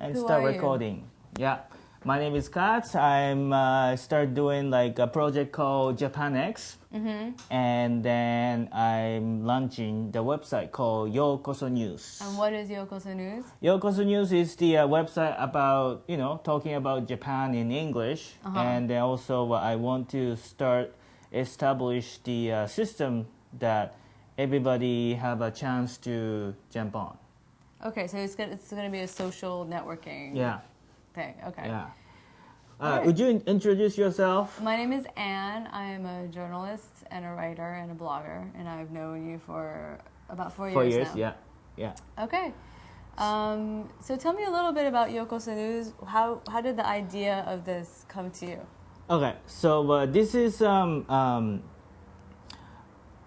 and Who start are you? recording. Yeah, my name is Kat. I'm start doing like a project called Japan X, and then I'm launching the website called YokosoNews. And what is YokosoNews? YokosoNews is the website about talking about Japan in English, and then also I want to start establish the system that everybody have a chance to jump on. Okay, so it's gonna be a social networking thing. Okay. Yeah. Alright. Would you introduce yourself? My name is Anne. I'm a journalist and a writer and a blogger, and I've known you for about 4 years 4 years, now. yeah. Okay. So tell me a little bit about YokosoNews. How did the idea of this come to you? Okay, so this is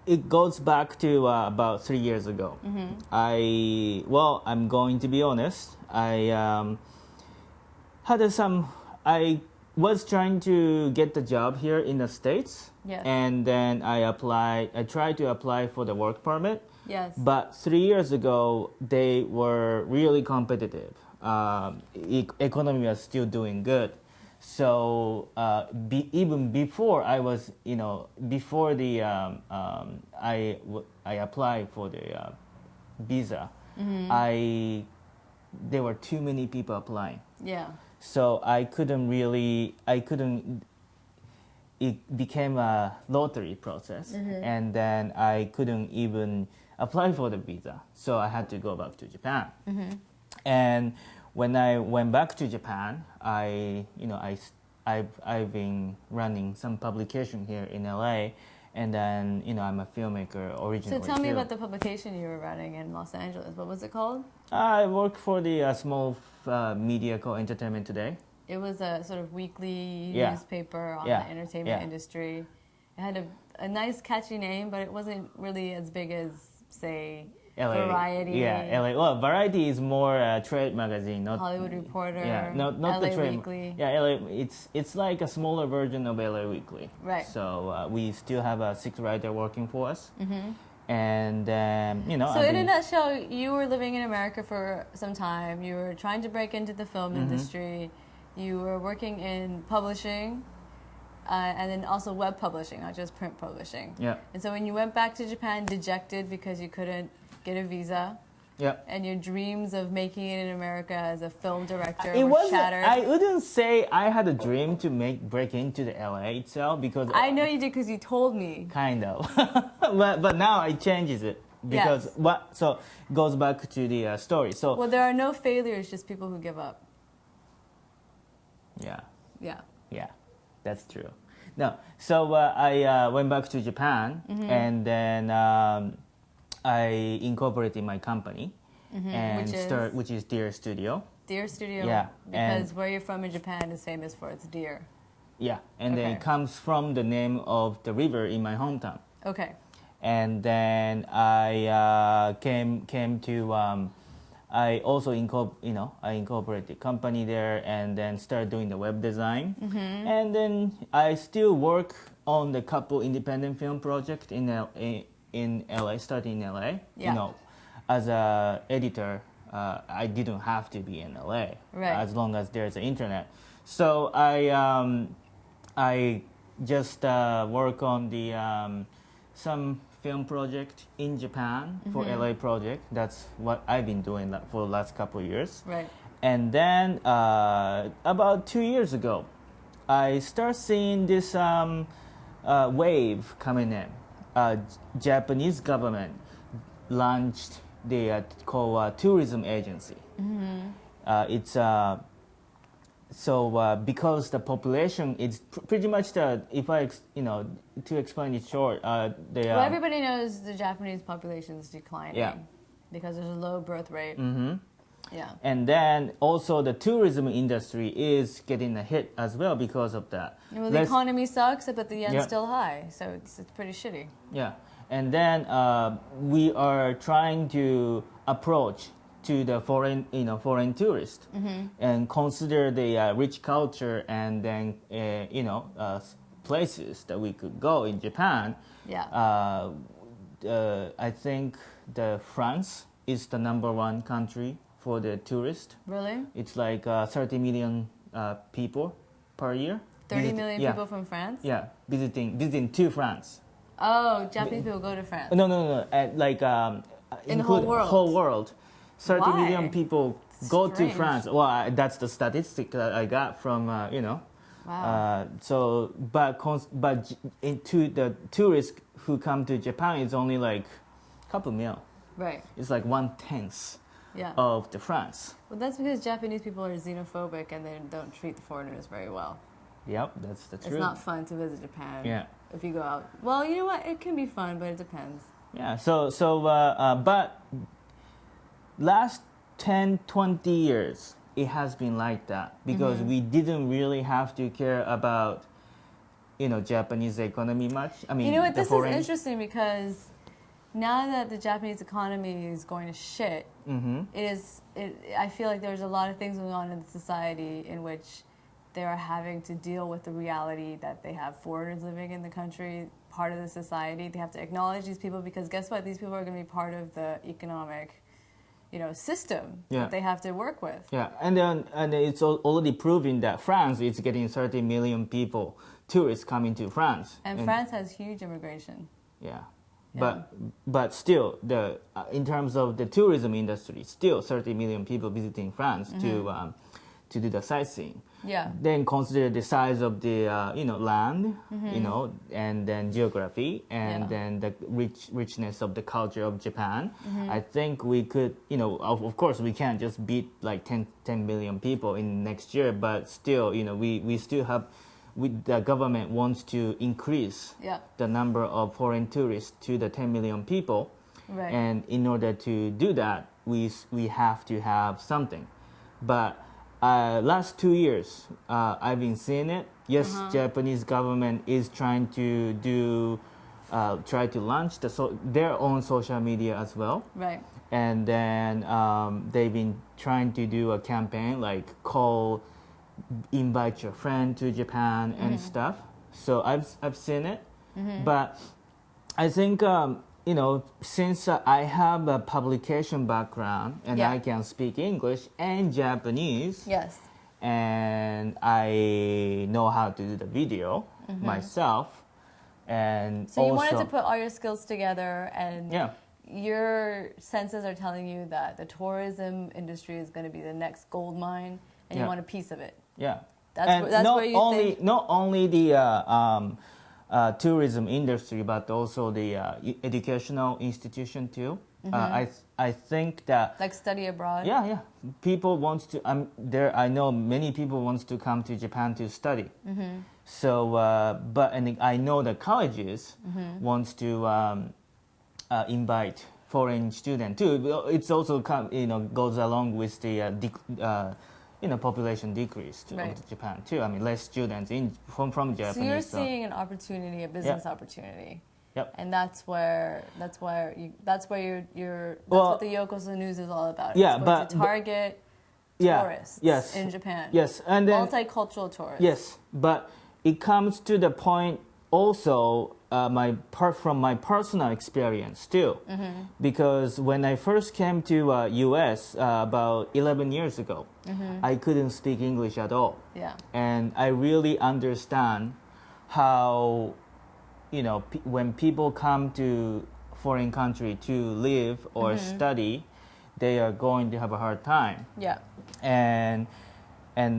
it goes back to about 3 years ago. I'm going to be honest. I was trying to get the job here in the States. Yes. And then I tried to apply for the work permit. Yes. But 3 years ago, they were really competitive. Economy was still doing good. So even before I was, before the I applied for the visa, there were too many people applying. Yeah. So it became a lottery process, and then I couldn't even apply for the visa. So I had to go back to Japan. And when I went back to Japan, I've been running some publication here in LA, and then I'm a filmmaker originally. So tell me about the publication you were running in Los Angeles. What was it called? I worked for the small media called Entertainment Today. It was a sort of weekly newspaper on the entertainment industry. It had a nice, catchy name, but it wasn't really as big as, say, LA, Variety. Yeah, LA. Well, Variety is more a trade magazine, not Hollywood Reporter. Yeah, not LA the trade. Weekly. Yeah, LA. It's like a smaller version of LA Weekly. Right. So we still have a 6 writer working for us, and So in a nutshell, you were living in America for some time. You were trying to break into the film industry. You were working in publishing, and then also web publishing, not just print publishing. Yeah. And so when you went back to Japan, dejected because you couldn't get a visa. Yeah. And your dreams of making it in America as a film director It were wasn't. shattered. I wouldn't say I had a dream to break into the LA itself, because I know you did because you told me. kind of, but now it changes it because so it goes back to the story. So Well, there are no failures, just people who give up. yeah. Yeah. That's true. No, so I went back to Japan, and then I incorporated my company, and which is Deer Studio. Deer Studio. Yeah, Because where you're from in Japan is famous for its deer. Yeah, and then it comes from the name of the river in my hometown. Okay. And then I came to. I also incorporated the company there, and then started doing the web design. And then I still work on the couple independent film project in LA, starting in LA. Yeah. As a editor, I didn't have to be in LA, as long as there's the internet. So I just work on the some film project in Japan for LA project. That's what I've been doing for the last couple of years. Right. And then about 2 years ago, I start seeing this wave coming in. Japanese government launched the called tourism agency. It's because the population is pretty much to explain it short, Well, everybody knows the Japanese population is declining because there's a low birth rate. Yeah. And then also the tourism industry is getting a hit as well because of that. Well, the economy sucks, but the yen's still high, so it's pretty shitty. Yeah. And then we are trying to approach to the foreign tourists and consider the rich culture, and then places that we could go in Japan. I think France is the #1 country for the tourist. Really? It's like 30 million people per year. 30 million people from France? Yeah, visiting to France. Oh, Japanese people go to France. No. Like in the whole world. Whole world. 30 Why? million people go to Strange. France. Well, that's the statistic that I got from Wow. But into the tourists who come to Japan, it's only like a couple mil. Right. It's like 1/10 Yeah. of the France. Well, that's because Japanese people are xenophobic and they don't treat the foreigners very well. Yep, that's the truth. It's not fun to visit Japan. Yeah. If you go out. Well, you know what? It can be fun, but it depends. Yeah. But last 10, 20 years, it has been like that because we didn't really have to care about, Japanese economy much. I mean, You know what? the This foreign. is interesting because now that the Japanese economy is going to shit, I feel like there's a lot of things going on in society in which they are having to deal with the reality that they have foreigners living in the country, part of the society. They have to acknowledge these people because guess what? These people are going to be part of the economic, system that they have to work with. Yeah, and it's already proven that France is getting 30 million people, tourists coming to France. And France has huge immigration. Yeah. But still, in terms of the tourism industry, still 30 million people visiting France to do the sightseeing. Yeah. Then consider the size of the land, and then geography, and then the richness of the culture of Japan. I think we could, of course, we can't just beat like 10 million people in next year, but still, we still have. The government wants to increase the number of foreign tourists to the 10 million people, and in order to do that, we have to have something. But last 2 years, I've been seeing it. Yes, Japanese government is trying to try to launch their own social media as well. Right. And then they've been trying to do a campaign like invite your friend to Japan and stuff. So I've seen it, but I think since I have a publication background and I can speak English and Japanese, Yes. and I know how to do the video myself, and So you also, wanted to put all your skills together, and yeah. your senses are telling you that the tourism industry is going to be the next gold mine, and you want a piece of it. Yeah, That's not where you only think. not only the tourism industry, but also the educational institution too. I think that Like study abroad. yeah, people want to. I know many people wants to come to Japan to study. So, and I know the colleges wants to invite foreign students too. It's also goes along with the population decreased of Japan too. I mean, less students from Japanese. So you're seeing an opportunity, a business opportunity. Yep. And that's where you're that's what the YokosoNews is all about. Yeah, it's going to target tourists in Japan. Yes, and then multicultural tourists. Yes, but it comes to the point also from my personal experience too, because when I first came to U.S. About 11 years ago, I couldn't speak English at all. Yeah. And I really understand how, when people come to foreign country to live or study, they are going to have a hard time. Yeah. And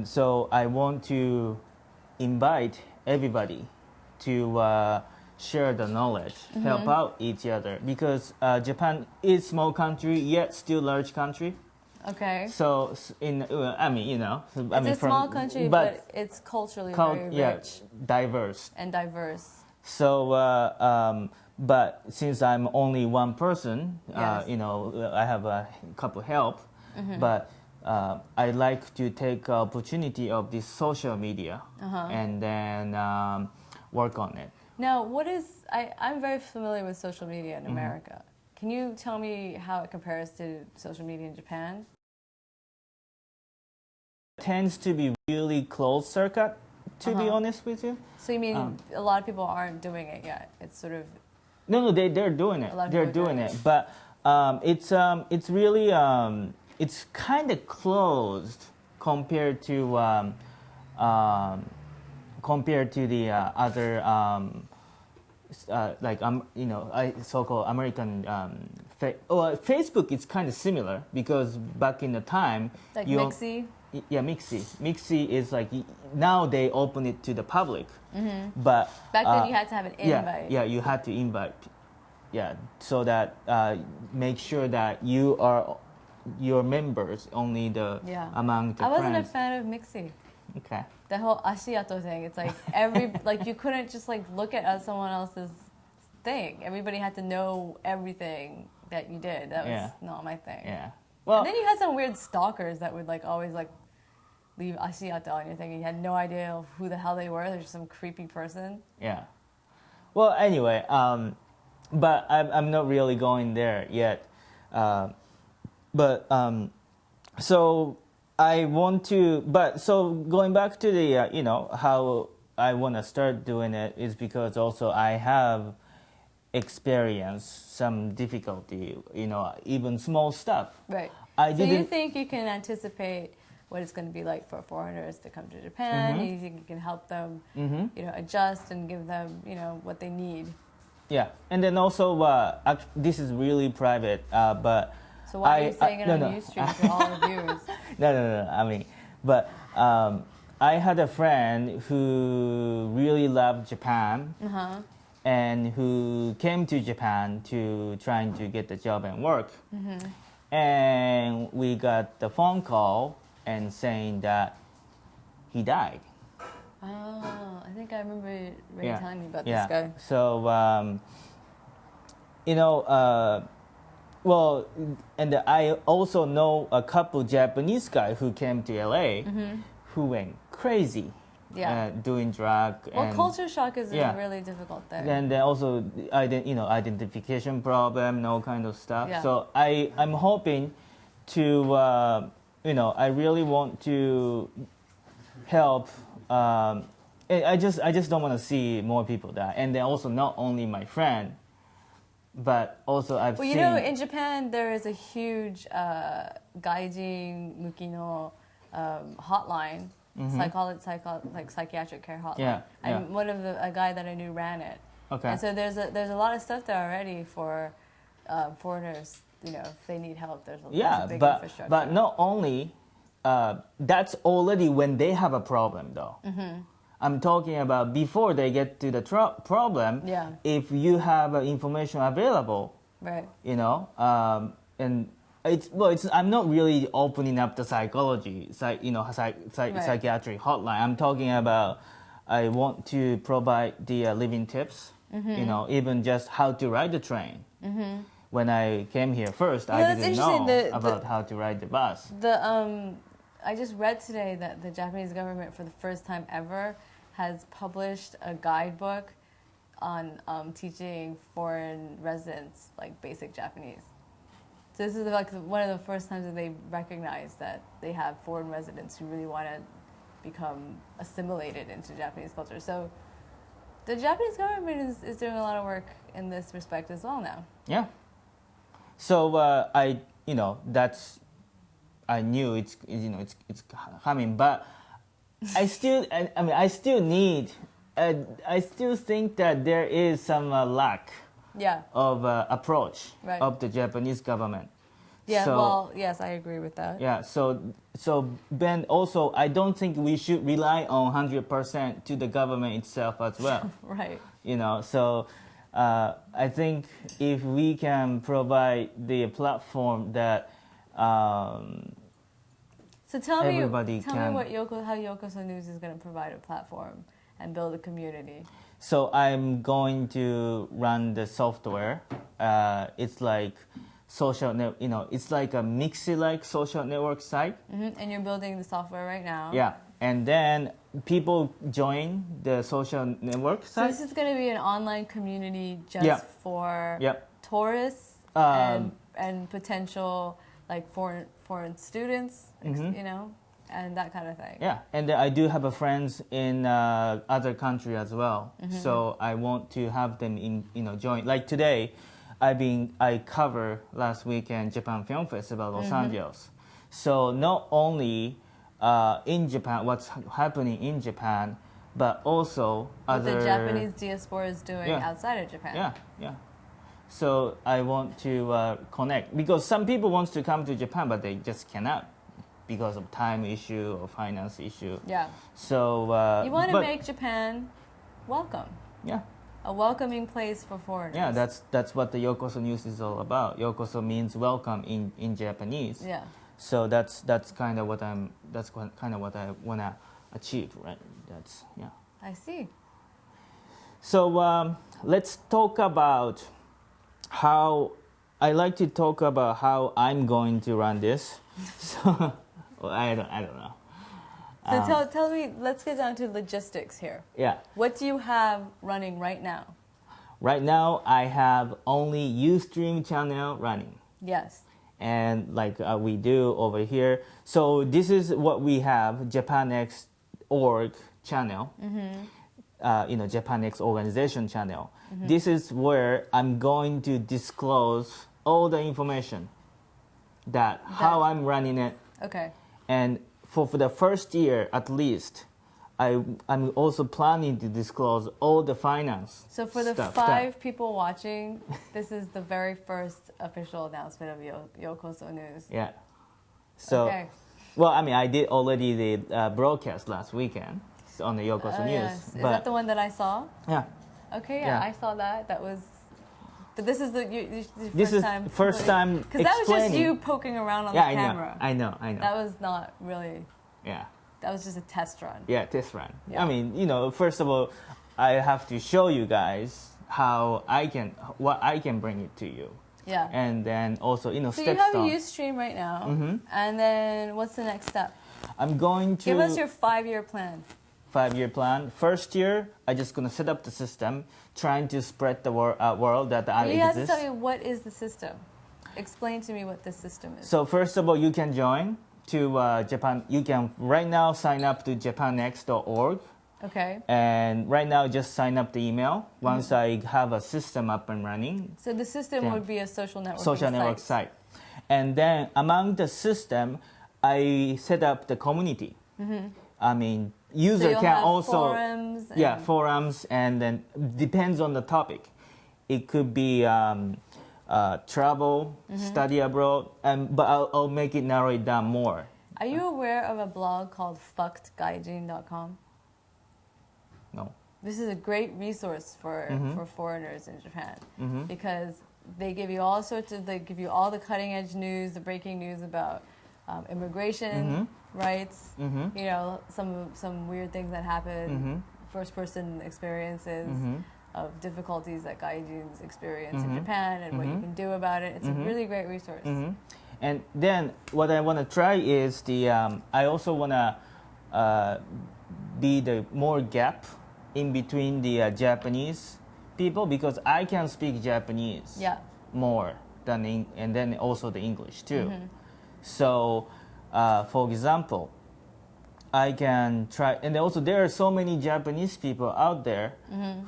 so I want to invite everybody to share the knowledge, help out each other, because Japan is small country yet still large country. Okay. So It's a small country, but it's culturally very rich, diverse and diverse. So, but since I'm only one person, Yes. I have a couple help, but I like to take opportunity of this social media and then work on it. Now, I'm very familiar with social media in America. Can you tell me how it compares to social media in Japan? It tends to be really closed circuit, to be honest with you. So you mean a lot of people aren't doing it yet? It's sort of... No, they're doing it. They're doing it. But it's really it's kind of closed compared to the other like so-called American. Facebook is kind of similar because back in the time, like Mixi. Yeah, Mixi is like now they open it to the public, but back then you had to have an invite. Yeah, you had to invite. Yeah, so that make sure that you are your members only among the I wasn't friends. a fan of Mixi. Okay. The whole ashiato thing. It's like like you couldn't just like look at someone else's thing. Everybody had to know everything that you did. That was not my thing. Yeah. Well, and then you had some weird stalkers that would like always like leave ashiato on your thing. And you had no idea who the hell they were. They're just some creepy person. Yeah. Well, anyway, but I'm not really going there yet. So I want to. But so going back to the how I want to start doing it is because also I have experienced some difficulty, even small stuff. Right. So you think you can anticipate what it's going to be like for foreigners to come to Japan? You think you can help them, adjust and give them, what they need? Yeah, and then also this is really private, but. So why are you saying it on Ustream to all the viewers? No. I mean, but I had a friend who really loved Japan. And who came to Japan to trying to get the job and work. And we got the phone call and saying that he died. Oh, I think I remember Ray telling me about this guy. So, well, and I also know a couple Japanese guys who came to LA who went crazy. Doing drug. Well, culture shock is a really difficult thing. And then also, identification problem, all kind of stuff. Yeah. So I'm hoping to, I really want to help. I just don't want to see more people die. And then also not only my friend, but also I've seen. Well, in Japan there is a huge gaijin mukino hotline. Psychiatric care hotline. And a guy that I knew ran it. Okay. And so there's a lot of stuff there already for foreigners. If they need help, there's a big infrastructure. But not only that's already when they have a problem, though. I'm talking about before they get to the problem. Yeah. If you have information available, right? And. I'm not really opening up the psychology, psychiatric hotline. I'm talking about I want to provide the living tips, even just how to ride the train. When I came here first, I didn't know about how to ride the bus. I just read today that the Japanese government, for the first time ever, has published a guidebook on teaching foreign residents like basic Japanese. So this is like one of the first times that they recognize that they have foreign residents who really want to become assimilated into Japanese culture. So the Japanese government is doing a lot of work in this respect as well now. Yeah. So I knew it's coming, but I still think that there is some lack. Of approach of the Japanese government. Yeah, well, yes, I agree with that. Yeah, so Ben, also, I don't think we should rely on 100% to the government itself as well. Right. So I think if we can provide the platform that so tell me how YokosoNews is going to provide a platform and build a community. So I'm going to run the software. It's like it's like a Mixi-like social network site. And you're building the software right now. Yeah, and then people join the social network site. So this is going to be an online community just for tourists and potential like foreign students, and that kind of thing. Yeah, and I do have friends in other countries as well. So I want to have them join. Like today, I cover last weekend Japan Film Festival Los Angeles. So not only in Japan, what's happening in Japan, but also What other... the Japanese diaspora is doing outside of Japan. Yeah, yeah. So I want to connect, because some people want to come to Japan, but they just cannot because of time issue or finance issue. Yeah. So you want to make Japan welcome. Yeah. A welcoming place for foreigners. Yeah, that's what the Yokoso News is all about. Yokoso means welcome in Japanese. Yeah. So that's kind of what I wanna achieve, right? I see. So let's talk about how I like to talk about how I'm going to run this. So well, I don't know. So tell me, let's get down to logistics here. Yeah. What do you have running right now? Right now, I have only Ustream channel running. Yes. And like we do over here. So this is what we have, JapanX.org channel. JapanX organization channel. This is where I'm going to disclose all the information that how I'm running it. Okay. And for the first year at least, I'm also planning to disclose all the finance. So for the five people watching, this is the very first official announcement of YokosoNews. Yeah. So, okay. Well, I mean, I did already the broadcast last weekend on the YokosoNews. Yes. Is that the one that I saw? Yeah. Okay, yeah, I saw that. That was... But this is the first time because that was just you poking around on the camera. I know. That was not really... Yeah. That was just a test run. Yeah, test run. Yeah. I mean, first of all, I have to show you guys what I can bring it to you. Yeah. And then also, so you have a Ustream right now. And then what's the next step? I'm going to... Give us your 5-year plan. 5-year plan. First year, I'm just going to set up the system, trying to spread the world that I exist. You have to tell me, what is the system? Explain to me what this system is. So first of all, you can join to Japan. You can right now sign up to japanx.org. Okay. And right now, just sign up the email once I have a system up and running. So the system would be a social network site. And then among the system, I set up the community. I mean, user so can also forums. Forums, and then depends on the topic. It could be travel, study abroad, but I'll make it narrow it down more. Are you aware of a blog called fuckedgaijin.com? No. This is a great resource for foreigners in Japan because they give you all the cutting edge news, the breaking news about immigration rights, some weird things that happen, first person experiences of difficulties that gaijins experience in Japan and what you can do about it. It's a really great resource. And then what I want to try is I also want to be the more gap in between the Japanese people, because I can speak Japanese more than and then also the English too. So, for example, I can try, and also there are so many Japanese people out there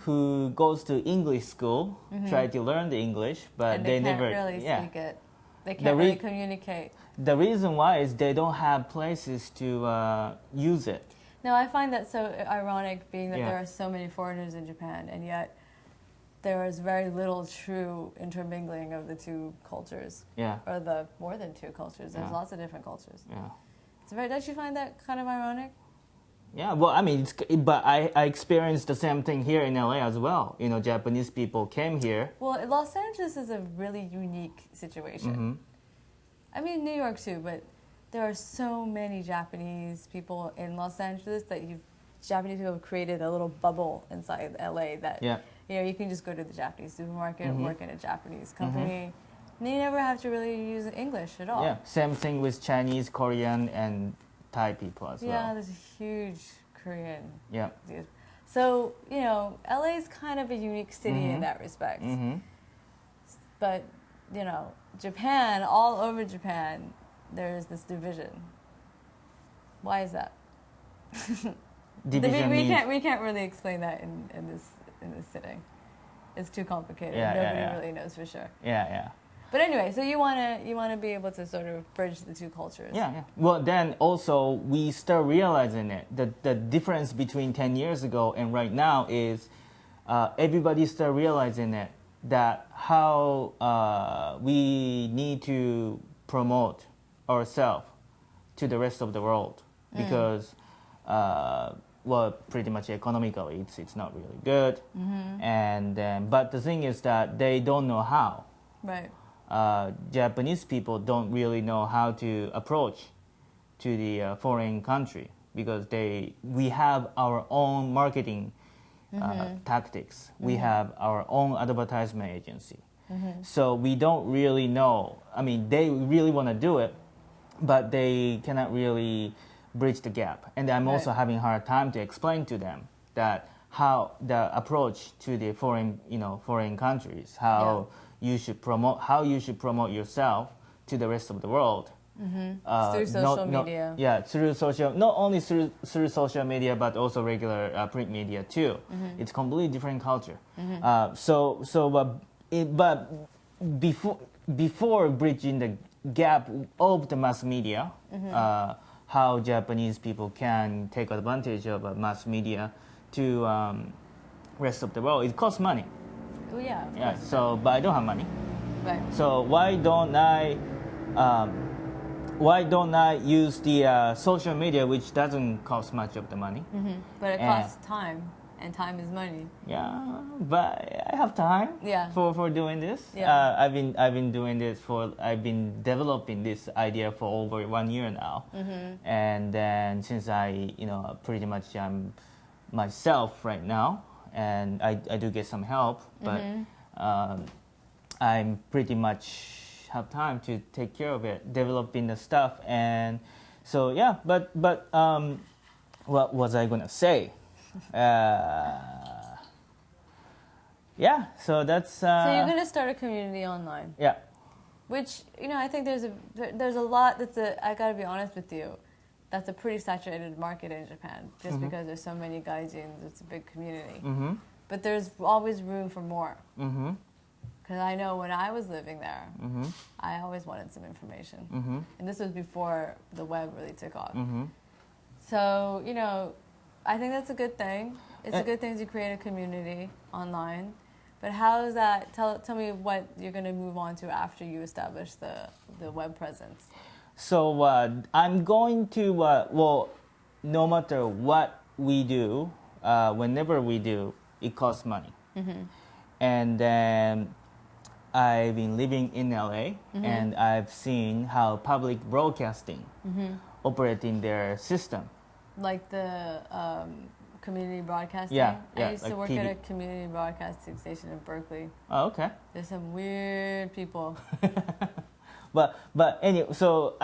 who goes to English school, try to learn the English, but and they can't never really speak it. They can't really communicate. The reason why is they don't have places to use it. No, I find that so ironic, being that there are so many foreigners in Japan, and yet there is very little true intermingling of the two cultures. Yeah. Or the more than two cultures. There's lots of different cultures. Yeah. It's very. Don't you find that kind of ironic? Yeah. Well, I mean, but I experienced the same thing here in LA as well. Japanese people came here. Well, Los Angeles is a really unique situation. I mean, New York too, but there are so many Japanese people in Los Angeles that Japanese people have created a little bubble inside LA that you can just go to the Japanese supermarket and work in a Japanese company. And you never have to really use English at all. Yeah, same thing with Chinese, Korean, and Thai people as well. Yeah, there's a huge Korean. Yeah. So, LA is kind of a unique city in that respect. But, Japan, all over Japan, there's this division. Why is that? Division we can't really explain that in this sitting. It's too complicated. Nobody really knows for sure. Yeah. But anyway, so you wanna be able to sort of bridge the two cultures. Yeah. Well, then also we start realizing it. The difference between 10 years ago and right now is everybody start realizing it, that how we need to promote ourselves to the rest of the world, because well, pretty much economically it's not really good, and then, but the thing is that they don't know how. Right. Japanese people don't really know how to approach to the foreign country, because we have our own marketing tactics. We have our own advertisement agency. So we don't really know. I mean, they really want to do it, but they cannot really bridge the gap. And I'm also having a hard time to explain to them that how the approach to the foreign countries, how you should promote yourself to the rest of the world. Through social media. Yeah, through social, not only through social media, but also regular print media too. It's completely different culture. But before bridging the gap of the mass media, how Japanese people can take advantage of mass media to rest of the world, it costs money. Oh yeah. Yeah. So, but I don't have money. Right. So why don't I use the social media, which doesn't cost much of the money? But it costs time, and time is money. Yeah, but I have time. Yeah. For doing this. Yeah. I've been doing this I've been developing this idea for over 1 year now, and then since I pretty much I'm myself right now, and I do get some help, but I'm pretty much have time to take care of it, developing the stuff, and so yeah. But what was I gonna say? Yeah. So that's. So you're gonna start a community online. Yeah. Which I think there's a lot I gotta be honest with you. That's a pretty saturated market in Japan, just because there's so many gaijins. It's a big community. But there's always room for more. Because I know when I was living there, I always wanted some information. And this was before the web really took off. So, I think that's a good thing. It's a good thing to create a community online. But how is that? Tell me what you're going to move on to after you establish the web presence. So I'm going to, no matter what we do, whenever we do, it costs money. And then I've been living in LA, and I've seen how public broadcasting operating their system. Like the community broadcasting? Yeah. I used to like work TV. at a community broadcasting station in Berkeley. Oh, okay. There's some weird people. But anyway, so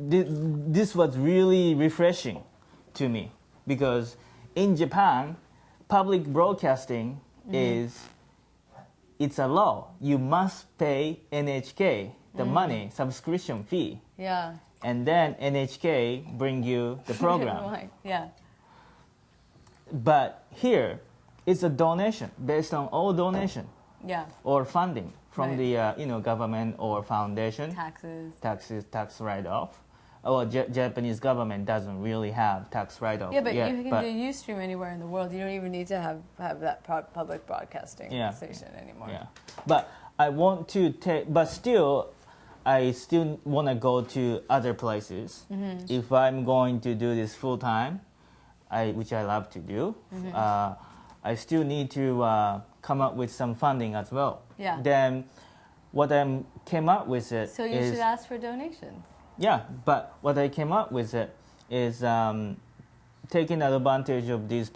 this was really refreshing to me, because in Japan, public broadcasting it's a law. You must pay NHK the money, subscription fee. Yeah. And then NHK bring you the program. Yeah. But here, it's a donation, based on all donation. Yeah. Or funding from the government or foundation. Tax write-off. Well, Japanese government doesn't really have tax write-off. Yeah, but yet, you can do Ustream anywhere in the world. You don't even need to have that public broadcasting station anymore. Yeah, but I want to take. But still, I still want to go to other places. If I'm going to do this full time, which I love to do, I still need to come up with some funding as well. Yeah. Then, what I came up with it. So you should ask for donations. Yeah, but what I came up with it is taking advantage of these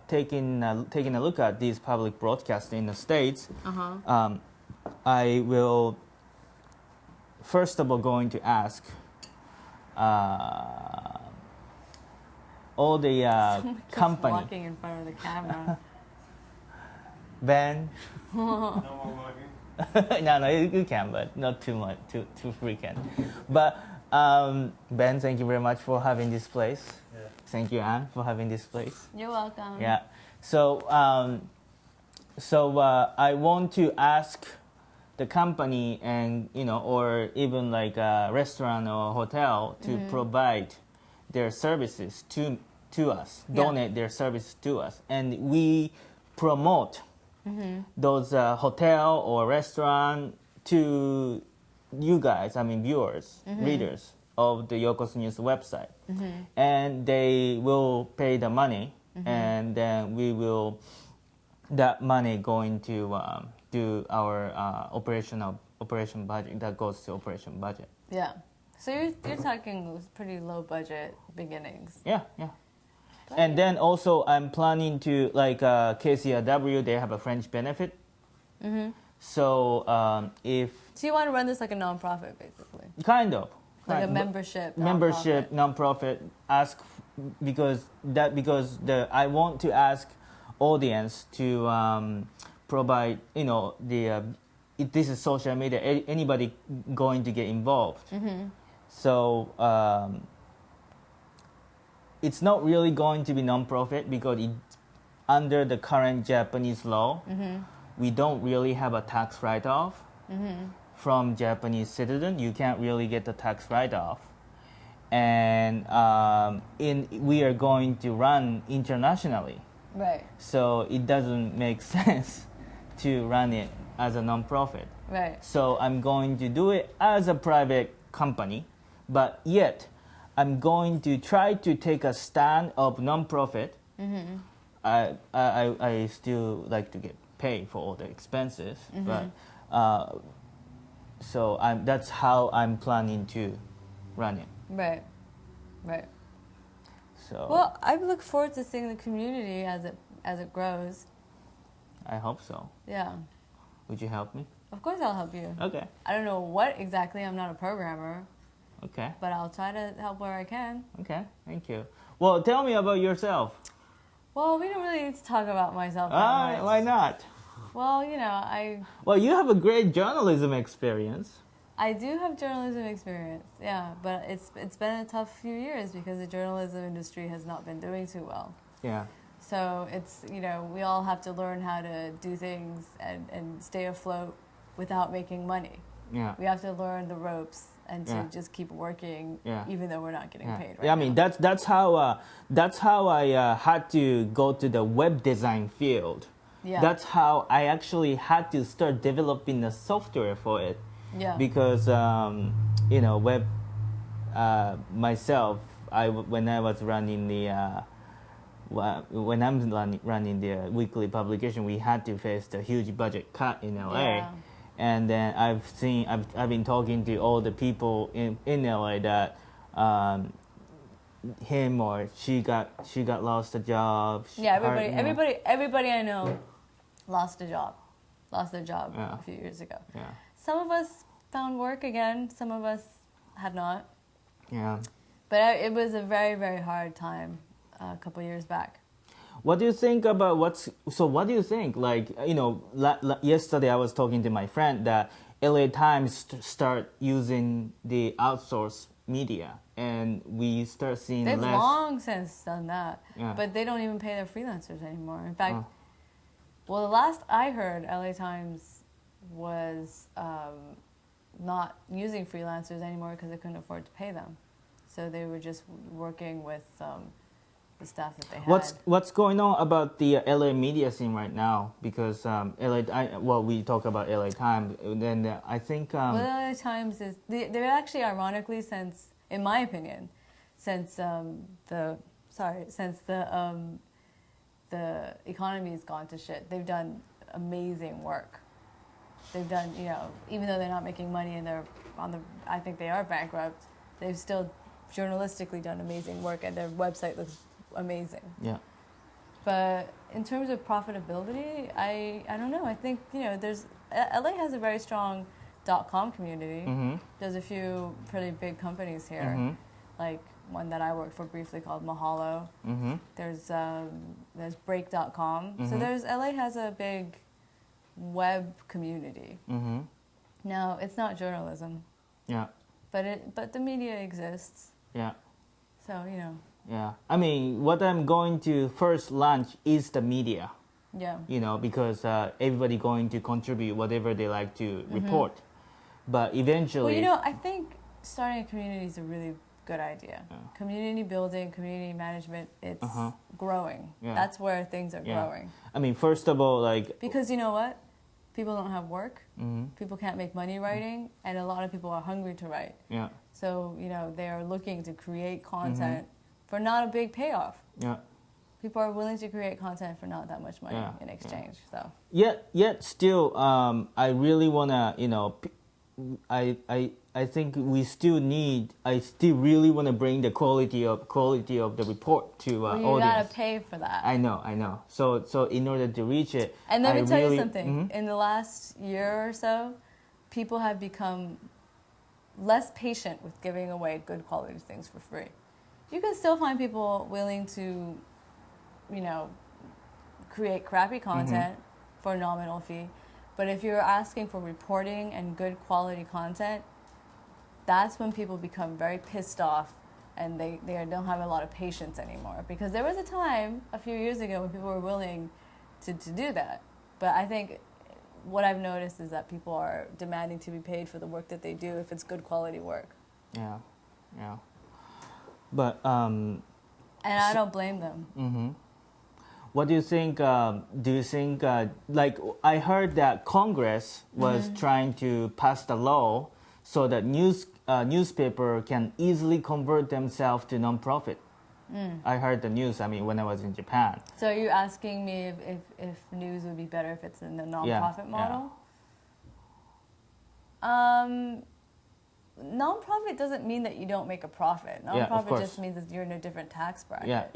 taking a look at these public broadcasts in the States. I will first of all going to ask all the company. Just walking in front of the camera. Ben. No more walking. No, you can, but not too much, too frequent. But Ben, thank you very much for having this place. Yeah. Thank you, Anne, for having this place. You're welcome. Yeah. So I want to ask the company and or even like a restaurant or hotel to provide their services to us, donate their services to us, and we promote those hotel or restaurant to you guys, I mean viewers, readers of the Yokoso News website, and they will pay the money, and then that money going to do our operation budget that goes to operation budget. Yeah. So you're talking pretty low budget beginnings. Yeah. And then also I'm planning to like KCRW, they have a French benefit. So So you want to run this like a nonprofit, basically, kind of like a membership nonprofit because I want to ask audience to provide this is social media, anybody going to get involved. So it's not really going to be nonprofit because under the current Japanese law, we don't really have a tax write-off from Japanese citizen. You can't really get the tax write-off, and we are going to run internationally. Right. So it doesn't make sense to run it as a nonprofit. Right. So I'm going to do it as a private company, but yet I'm going to try to take a stand of nonprofit. I still like to get paid for all the expenses, but so that's how I'm planning to run it. Right. So Well, I look forward to seeing the community as it grows. I hope so. Yeah. Would you help me? Of course I'll help you. Okay. I don't know what exactly. I'm not a programmer, Okay. but I'll try to help where I can. Okay. Thank you. Well, tell me about yourself. Well, we don't really need to talk about myself that much. Why not? Well, Well, you have a great journalism experience. I do have journalism experience, yeah, but it's been a tough few years because the journalism industry has not been doing too well. Yeah. So it's, we all have to learn how to do things and stay afloat without making money. Yeah. We have to learn the ropes and to Yeah. just keep working, Yeah. even though we're not getting paid right Yeah, I mean now. that's how I had to go to the web design field. Yeah. That's how I actually had to start developing the software for it. Yeah. Because web myself, when I was running when I'm running the weekly publication, we had to face the huge budget cut in LA. Yeah. And then I've been talking to all the people in LA that him or she got lost a job. Yeah, everybody I know lost their job Yeah. a few years ago. Yeah. Some of us found work again, some of us have not. Yeah. But it was a very, very hard time a couple years back. What do you think about what do you think? Like, yesterday I was talking to my friend that LA Times start using the outsourced media, and we start seeing They've less. long since done that. Yeah. But they don't even pay their freelancers anymore. In fact, well, the last I heard, LA Times was not using freelancers anymore because they couldn't afford to pay them. So they were just working with the staff that they had. What's going on about the LA media scene right now? Because we talk about LA Times, then I think well, LA Times is they're actually ironically in my opinion, since the economy has gone to shit, they've done amazing work. They've done, even though they're not making money and I think they are bankrupt, they've still journalistically done amazing work and their website looks amazing. Yeah. But in terms of profitability, I don't know. I think, LA has a very strong .com community. Mm-hmm. There's a few pretty big companies here, Mm-hmm. like one that I worked for briefly called Mahalo. Mm-hmm. There's Break.com. So LA has a big web community. Mm-hmm. Now, it's not journalism, Yeah. but the media exists. Yeah. So, Yeah. I mean, what I'm going to first launch is the media. Yeah. Because everybody going to contribute whatever they like to report. But eventually... Well, I think starting a community is a really good idea. Yeah. Community building, community management, it's growing. Yeah. That's where things are growing. I mean, first of all, because you know what? People don't have work. People can't make money writing, and a lot of people are hungry to write. Yeah. So, they are looking to create content for not a big payoff. Yeah. People are willing to create content for not that much money in exchange. So. Yet still, I really wanna, I think we still need. I still really want to bring the quality of the report to audience. You gotta pay for that. I know. So in order to reach it, and let me tell you something. In the last year or so, people have become less patient with giving away good quality things for free. You can still find people willing to, create crappy content for a nominal fee, but if you're asking for reporting and good quality content, that's when people become very pissed off and they don't have a lot of patience anymore. Because there was a time a few years ago when people were willing to do that. But I think what I've noticed is that people are demanding to be paid for the work that they do if it's good quality work. Yeah. But and I don't blame them. What do you think? Do you think I heard that Congress was trying to pass the law so that newspaper can easily convert themselves to non-profit. I heard the news. I mean, when I was in Japan. So are you asking me if news would be better if it's in the non-profit model? Non-profit doesn't mean that you don't make a profit. Non-profit just means that you're in a different tax bracket.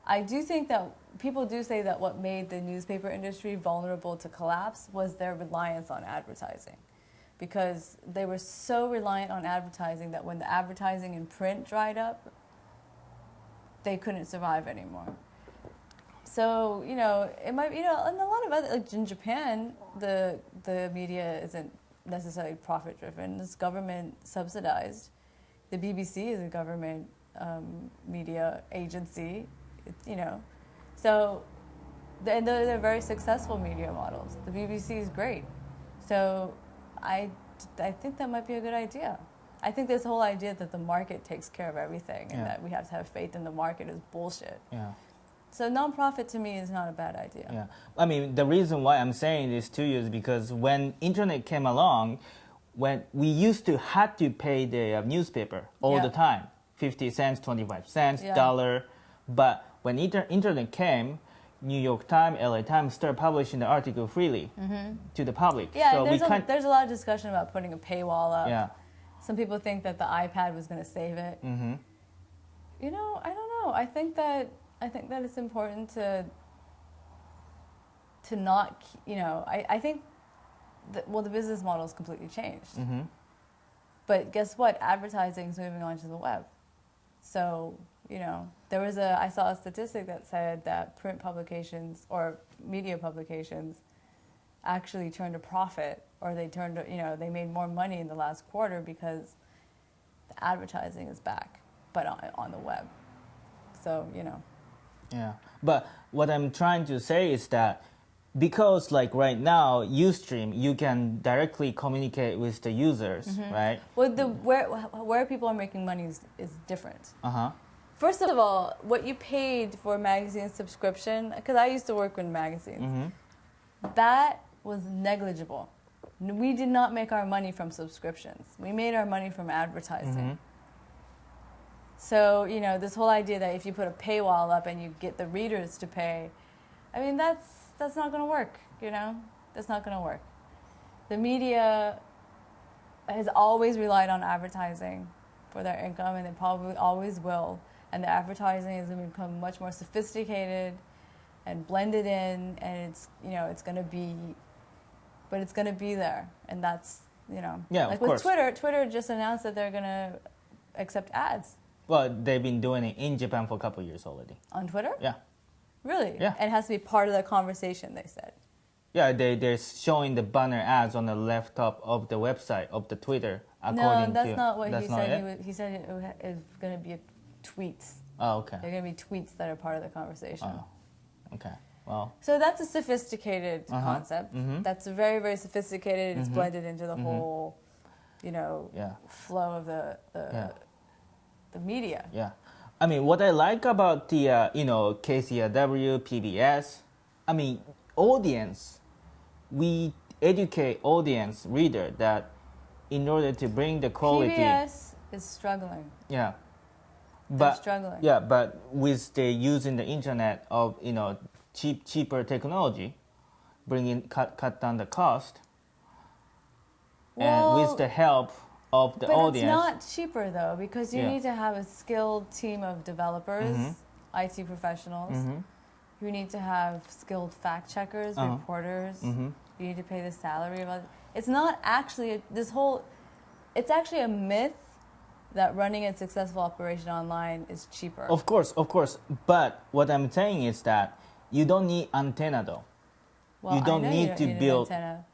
I do think that people do say that what made the newspaper industry vulnerable to collapse was their reliance on advertising. Because they were so reliant on advertising that when the advertising in print dried up, they couldn't survive anymore. So, it might, and a lot of other, like in Japan, the media isn't necessarily profit driven. It's government subsidized. The BBC is a government media agency, So, and they're very successful media models. The BBC is great. So, I think that might be a good idea. I think this whole idea that the market takes care of everything and that we have to have faith in the market is bullshit. Yeah. So nonprofit to me is not a bad idea. Yeah. I mean, the reason why I'm saying this to you is because when internet came along, when we used to had to pay the newspaper all the time, 50 cents, 25 cents, dollar. But when internet came, New York Times, LA Times started publishing the article freely to the public. Yeah, so there's a lot of discussion about putting a paywall up. Yeah. Some people think that the iPad was going to save it. I don't know. I think that it's important to not, I think that, the business model has completely changed. But guess what? Advertising is moving on to the web. So, I saw a statistic that said that print publications or media publications actually turned a profit, or they made more money in the last quarter because the advertising is back, but on the web. So, Yeah, but what I'm trying to say is that because right now, Ustream, you can directly communicate with the users, right? Well, where people are making money is different. First of all, what you paid for a magazine subscription, because I used to work with magazines, that was negligible. We did not make our money from subscriptions. We made our money from advertising. So, this whole idea that if you put a paywall up and you get the readers to pay, I mean, that's not going to work, That's not going to work. The media has always relied on advertising for their income, and they probably always will. And the advertising has become much more sophisticated and blended in, and it's going to be, but it's going to be there. And that's, of course. Twitter just announced that they're going to accept ads. Well, they've been doing it in Japan for a couple of years already. On Twitter? Yeah. Really? Yeah. And it has to be part of the conversation, they said. Yeah, they're showing the banner ads on the left top of the website of the Twitter. No, that's not what he said. He said it was going to be tweets. Oh, okay. They're going to be tweets that are part of the conversation. Oh. Okay. Well. So that's a sophisticated concept. Mm-hmm. That's very, very sophisticated. It's blended into the whole, Yeah. flow of the media. Yeah. I mean, what I like about the, KCRW, PBS, I mean, audience, we educate audience, reader, that in order to bring the quality. PBS is struggling. Yeah. They're struggling. Yeah, but with the using the internet of, cheaper technology, cut down the cost, and with the help of the audience. But it's not cheaper though, because you need to have a skilled team of developers, IT professionals. You need to have skilled fact checkers, reporters. You need to pay the salary of others. It's not actually it's actually a myth that running a successful operation online is cheaper. Of course. But what I'm saying is that you don't need antenna though. Well, you don't need to build an antenna.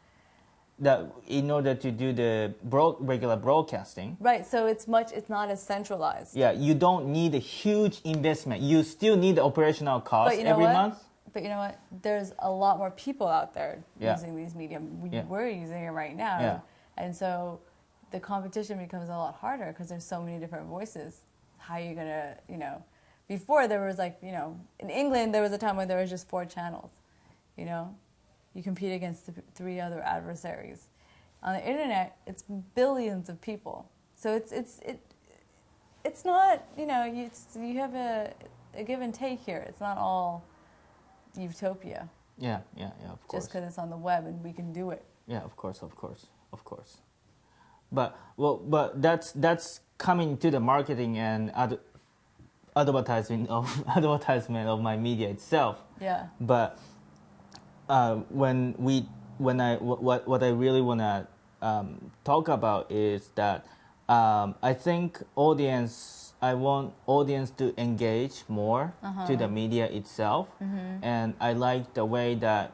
that in order to do the regular broadcasting. Right, so it's not as centralized. Yeah, you don't need a huge investment. You still need the operational cost every month. But you know what? There's a lot more people out there using these media. We're using it right now. Yeah. And so the competition becomes a lot harder because there's so many different voices. How are you going to, before there was in England, there was a time when there was just 4 channels, You compete against 3 other adversaries. On the internet, it's billions of people. So it's not, you have a give and take here. It's not all utopia. Yeah, of course. Just because it's on the web and we can do it. Yeah, of course. But that's coming to the marketing and advertisement of my media itself. Yeah. But what I really wanna talk about is that I think I want audience to engage more to the media itself, and I like the way that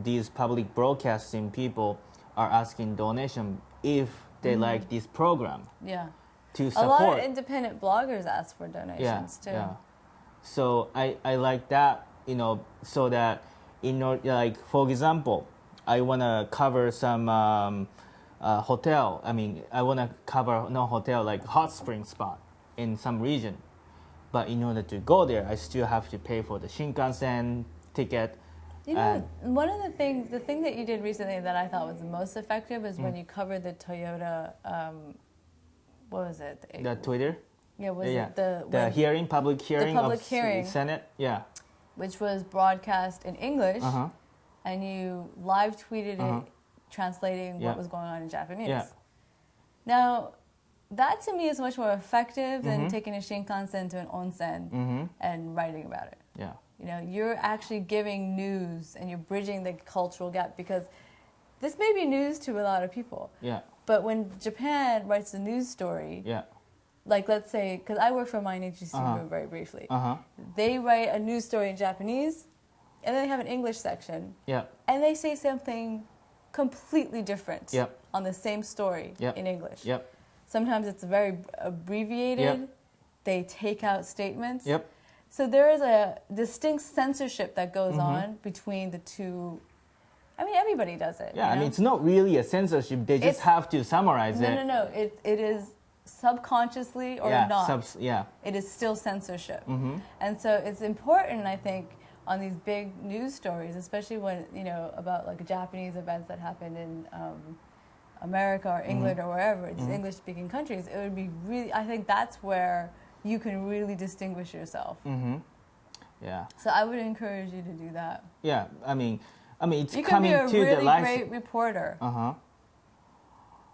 these public broadcasting people are asking donation if they like this program. Yeah. To support. A lot of independent bloggers ask for donations too. Yeah. So I like that, so that for example, I wanna cover some hotel. I mean, I wanna cover hotel like hot spring spot in some region, but in order to go there, I still have to pay for the Shinkansen ticket. One of the thing that you did recently that I thought was the most effective is when you covered the Toyota. What was it? The Twitter. Yeah, it the hearing, public hearing the public of hearing, Senate? Yeah. Which was broadcast in English, and you live tweeted it, translating what was going on in Japanese. Yeah. Now, that to me is much more effective than taking a Shinkansen to an onsen and writing about it. Yeah. You're actually giving news and you're bridging the cultural gap, because this may be news to a lot of people. Yeah. But when Japan writes a news story, like let's say, because I work for Mainichi Shimbun very briefly, they write a news story in Japanese, and then they have an English section, and they say something completely different on the same story in English. Sometimes it's very abbreviated. They take out statements. So there is a distinct censorship that goes on between the two. I mean, everybody does it. Yeah, I mean, it's not really a censorship. They just have to summarize it. No. It is subconsciously or not. It is still censorship. And so it's important, I think, on these big news stories, especially when, about like Japanese events that happened in America or England or wherever, these English-speaking countries, it would be really, I think that's where you can really distinguish yourself. Yeah. So I would encourage you to do that. Yeah, I mean, it's you coming can to be a the really license. great reporter.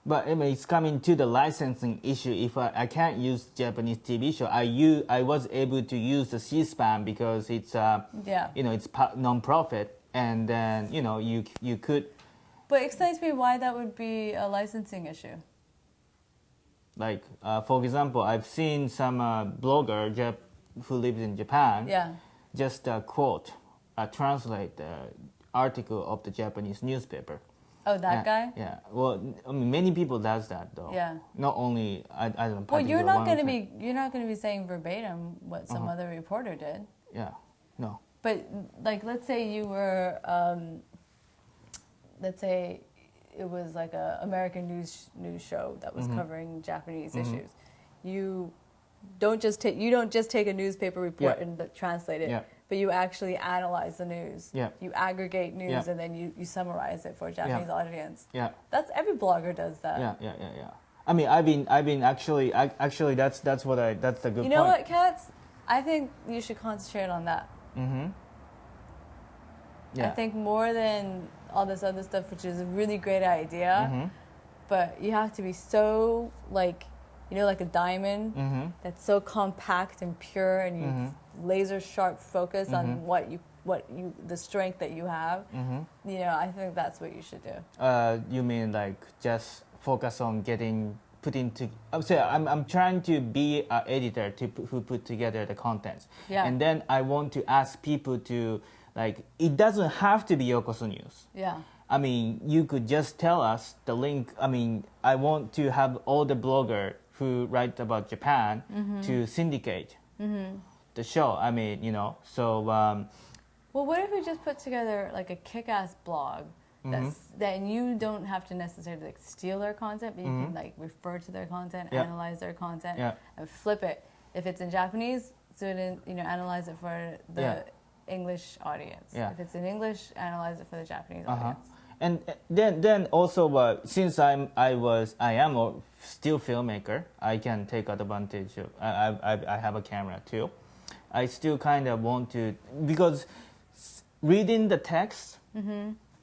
But I mean, it's coming to the licensing issue. If I can't use Japanese TV show, I was able to use the C-SPAN because it's it's non-profit, and then you could. But explain to me why that would be a licensing issue. Like, for example, I've seen some blogger who lives in Japan just translate the article of the Japanese newspaper. Oh, that guy? Yeah. Well, I mean, many people does that though. Yeah. Not only I don't. Well, you're not going to be saying verbatim what some other reporter did. Yeah. No. But like, let's say you were, let's say it was like a American news show that was covering Japanese issues. You don't just take a newspaper report and translate it, but you actually analyze the news. You aggregate news and then you summarize it for a Japanese audience. That's every blogger does that. I mean, I've been actually that's the good point. You know what, Katz? I think you should concentrate on that. I think more than all this other stuff, which is a really great idea, but you have to be so like a diamond that's so compact and pure, and you laser sharp focus on the strength that you have. I think that's what you should do. You mean like just focus on I'm trying to be an editor who put together the contents, and then I want to ask people to like, it doesn't have to be Yokoso News. I mean, you could just tell us the link. I mean, I want to have all the bloggers who write about Japan to syndicate the show. I mean, so. Well, what if we just put together like a kick-ass blog that you don't have to necessarily like steal their content, but you can like refer to their content, analyze their content, and flip it. If it's in Japanese, analyze it for the English audience. If it's in English, analyze it for the Japanese audience. And then also since I am a still filmmaker, I can take advantage of. I have a camera too. I still kind of want to, because reading the text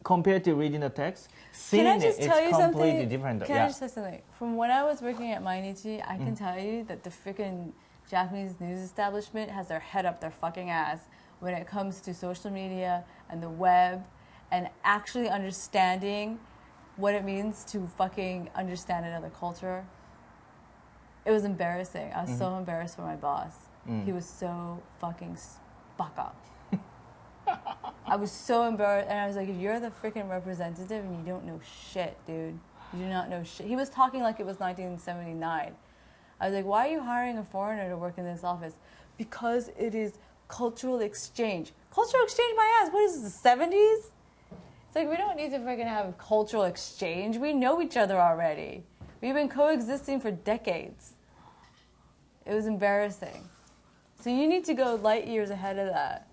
compared to reading the text, seeing it is completely different. Can I just say something? From when I was working at Mainichi, I can tell you that the freaking Japanese news establishment has their head up their fucking ass when it comes to social media and the web and actually understanding what it means to fucking understand another culture. It was embarrassing. I was so embarrassed for my boss. He was so fucking baka. I was so embarrassed, and I was like, if you're the freaking representative and you don't know shit, dude. You do not know shit. He was talking like it was 1979. I was like, why are you hiring a foreigner to work in this office? Because it is cultural exchange. Cultural exchange, my ass. What is this, the 70s? It's like, we don't need to freaking have cultural exchange. We know each other already. We've been coexisting for decades. It was embarrassing. So you need to go light years ahead of that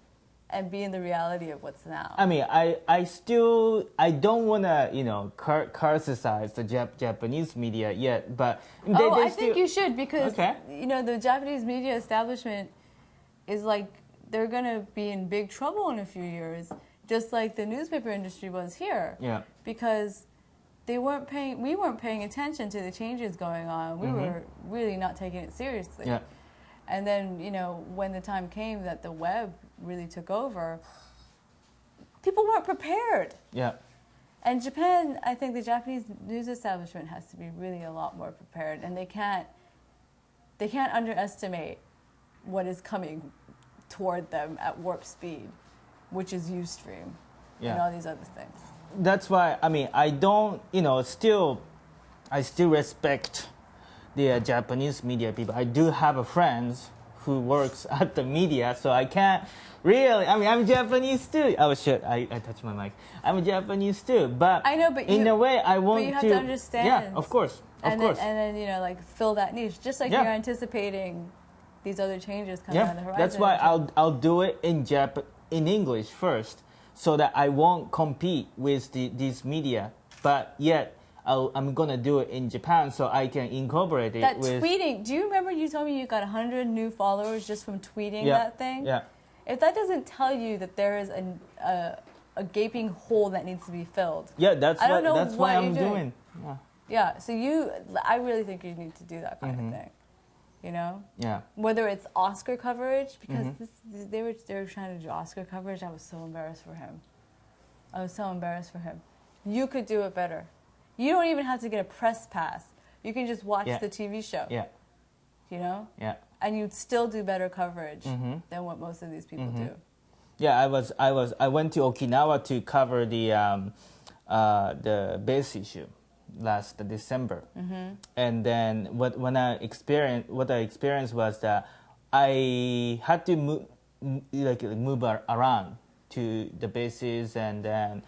and be in the reality of what's now. I mean, I don't want to, criticize the Japanese media yet, but I think you should, because, the Japanese media establishment is like, they're going to be in big trouble in a few years, just like the newspaper industry was here. Because we weren't paying attention to the changes going on. We were really not taking it seriously. And then, when the time came that the web really took over, people weren't prepared. And Japan, I think the Japanese news establishment has to be really a lot more prepared, and they can't underestimate what is coming toward them at warp speed, which is Ustream and all these other things. That's why, I mean, I don't, I still respect the Japanese media people. I do have a friend who works at the media, so I can't really, I mean, I'm Japanese too. Oh shit, I touched my mic. I'm Japanese too, but I know, but in a way I want but you have to understand. Yeah, of course. And then like fill that niche, just like you're anticipating these other changes coming on the horizon. That's why I'll do it in English first, so that I won't compete with these media, but yet I'm gonna do it in Japan so I can incorporate it with tweeting. Do you remember you told me you got 100 new followers just from tweeting that thing? If that doesn't tell you that there is a gaping hole that needs to be filled, that's what I'm doing. So I really think you need to do that kind of thing. Whether it's Oscar coverage, because they were trying to do Oscar coverage. I was so embarrassed for him. You could do it better. You don't even have to get a press pass. You can just watch the TV show. And you'd still do better coverage than what most of these people do. I went to Okinawa to cover the base issue last December, and then what I experienced was that I had to like move around to the bases and then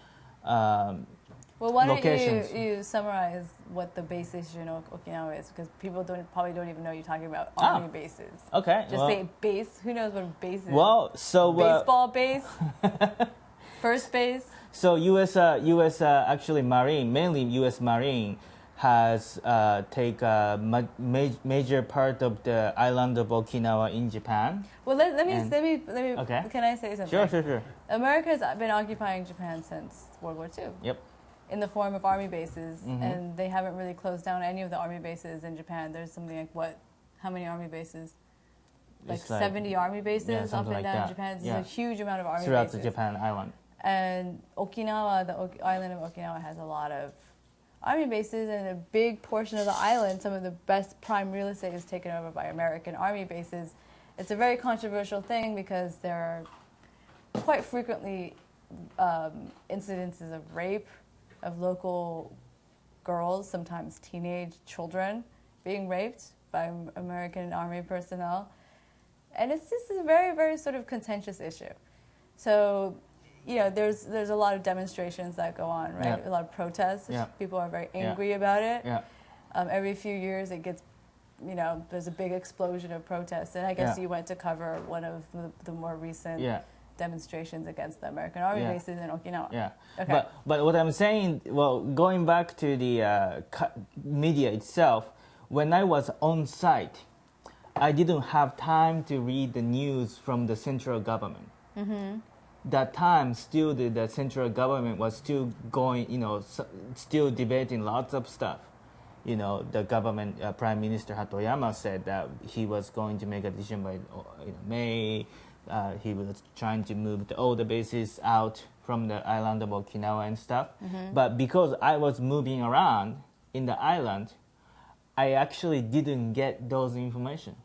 Well, why don't locations. you summarize what the base station in Okinawa is? Because people probably don't even know you're talking about army bases. Okay. Just say base. Who knows what a base is? Well, so baseball base, first base. So U.S. Actually Marine, mainly U.S. Marine, has take a major part of the island of Okinawa in Japan. Well, let me. Okay. Can I say something? Sure. America's been occupying Japan since World War II. Yep. In the form of army bases, and they haven't really closed down any of the army bases in Japan. There's something like what? How many army bases? Like 70 army bases up and down Japan. It's a huge amount of army throughout bases. the Japan island. And Okinawa, the island of Okinawa, has a lot of army bases, and a big portion of the island, some of the best prime real estate, is taken over by American army bases. It's a very controversial thing because there are quite frequently incidences of rape of local girls, sometimes teenage children, being raped by American army personnel. And it's just a very, very sort of contentious issue. So, you know, there's a lot of demonstrations that go on, right? Yeah. A lot of protests. Yeah. People are very angry about it. Yeah. Every few years it gets, you know, there's a big explosion of protests. And I guess you went to cover one of the more recent demonstrations against the American army bases in Okinawa. Yeah. Okay. But what I'm saying, well, going back to the media itself, when I was on site, I didn't have time to read the news from the central government. That time, still the central government was still going, you know, still debating lots of stuff. You know, the government, Prime Minister Hatoyama said that he was going to make a decision by May. He was trying to move all the bases out from the island of Okinawa and stuff. But because I was moving around in the island, I actually didn't get those information.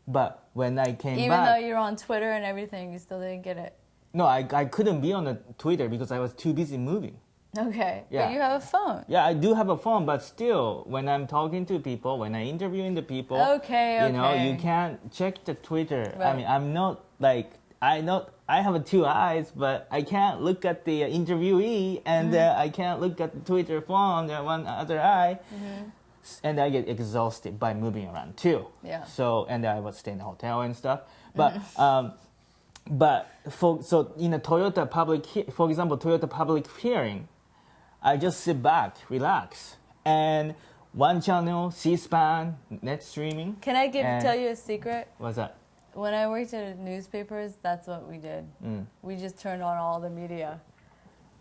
But when I came Even back... though you're on Twitter and everything, you still didn't get it? No, I couldn't be on the Twitter because I was too busy moving. Okay, Yeah. but you have a phone. Yeah, I do have a phone, but still, when I'm talking to people, when I'm interviewing the people, you know, you can't check the Twitter. Right. I mean, I'm not like, I have two eyes, but I can't look at the interviewee, and I can't look at the Twitter phone, the one other eye. And I get exhausted by moving around too. Yeah. So, and I would stay in a hotel and stuff. But, so in a Toyota public, for example, Toyota public hearing, I just sit back, relax, and one channel, C-SPAN, net streaming. Can I tell you a secret? What's that? When I worked at newspapers, that's what we did. We just turned on all the media.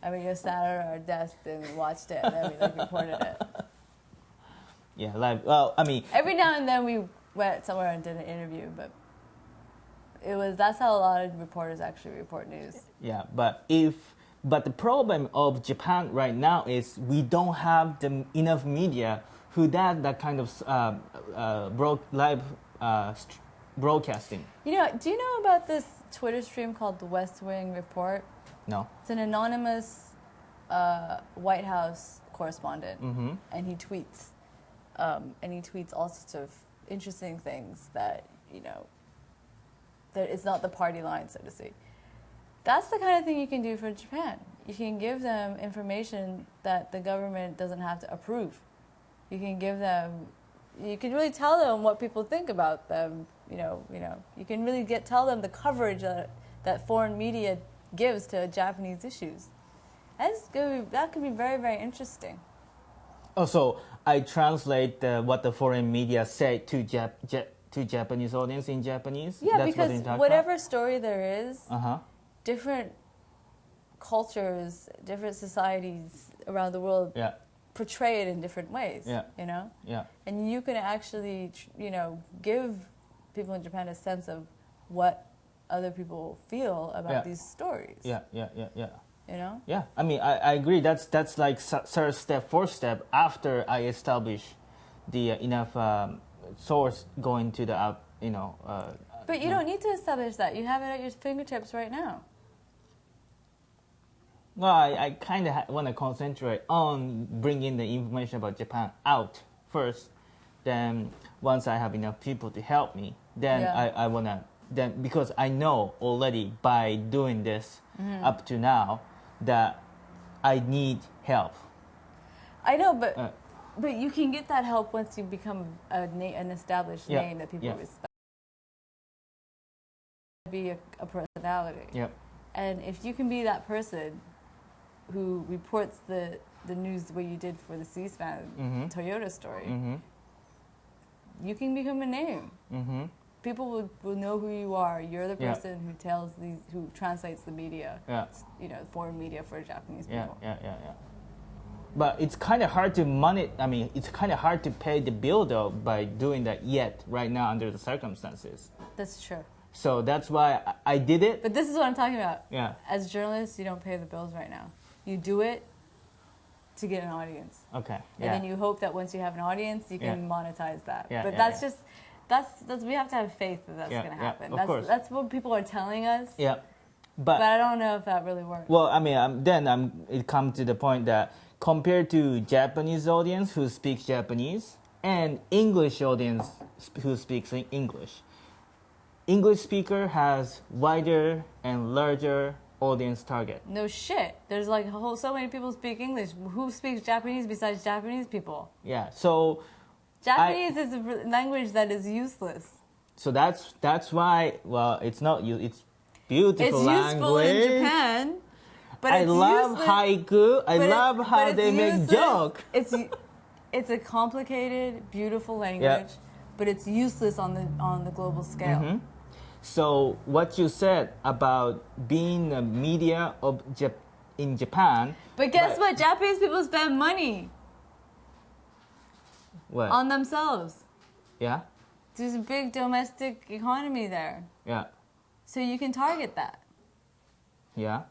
And we just sat at our desk and watched it, and then we reported it. Yeah, like, well, I mean... Every now and then we went somewhere and did an interview, but that's how a lot of reporters actually report news. Yeah, but the problem of Japan right now is we don't have enough media who does that kind of live broadcasting. You know, do you know about this Twitter stream called the West Wing Report? No. It's an anonymous White House correspondent, and he tweets all sorts of interesting things that, you know, that it's not the party line, so to speak. That's the kind of thing you can do for Japan. You can give them information that the government doesn't have to approve. You can really tell them what people think about them. You can really tell them the coverage that foreign media gives to Japanese issues. That could be very, very interesting. Oh, so I translate what the foreign media say to Japanese audience in Japanese? Yeah, That's because whatever story there is, different cultures, different societies around the world portray it in different ways, you know? Yeah. And you can actually, give people in Japan a sense of what other people feel about these stories. Yeah. You know? Yeah, I mean, I agree. That's like third step, fourth step after I establish the enough source going to the, But you don't need to establish that. You have it at your fingertips right now. Well, I kind of want to concentrate on bringing the information about Japan out first. Then once I have enough people to help me, then I want to then because I know already by doing this up to now that I need help. I know, but you can get that help once you become an established name that people respect. Be a personality. Yep. And if you can be that person who reports the news the way you did for the C-SPAN Toyota story, you can become a name. People will know who you are. You're the person who translates the media, foreign media for Japanese people. Yeah. But it's kind of hard to it's kind of hard to pay the bill though by doing that right now under the circumstances. That's true. So that's why I did it. But this is what I'm talking about. Yeah. As journalists, you don't pay the bills right now. You do it to get an audience. Okay. And then you hope that once you have an audience, you can monetize that. Yeah, but that's just we have to have faith that that's going to happen. Of course. That's what people are telling us. Yeah. But I don't know if that really works. Well, it comes to the point that compared to Japanese audience who speaks Japanese and English audience who speaks English speaker has wider and larger audience target. No shit. There's like so many people speak English. Who speaks Japanese besides Japanese people? Yeah. So Japanese is a language that is useless. So that's why. Well, it's not you. It's beautiful language. It's useful in Japan. But I love haiku. I love how they make joke. It's a complicated, beautiful language, but it's useless on the global scale. So what you said about being a media in Japan. But guess what? Japanese people spend money. What? On themselves. Yeah. There's a big domestic economy there. Yeah. So you can target that. Yeah.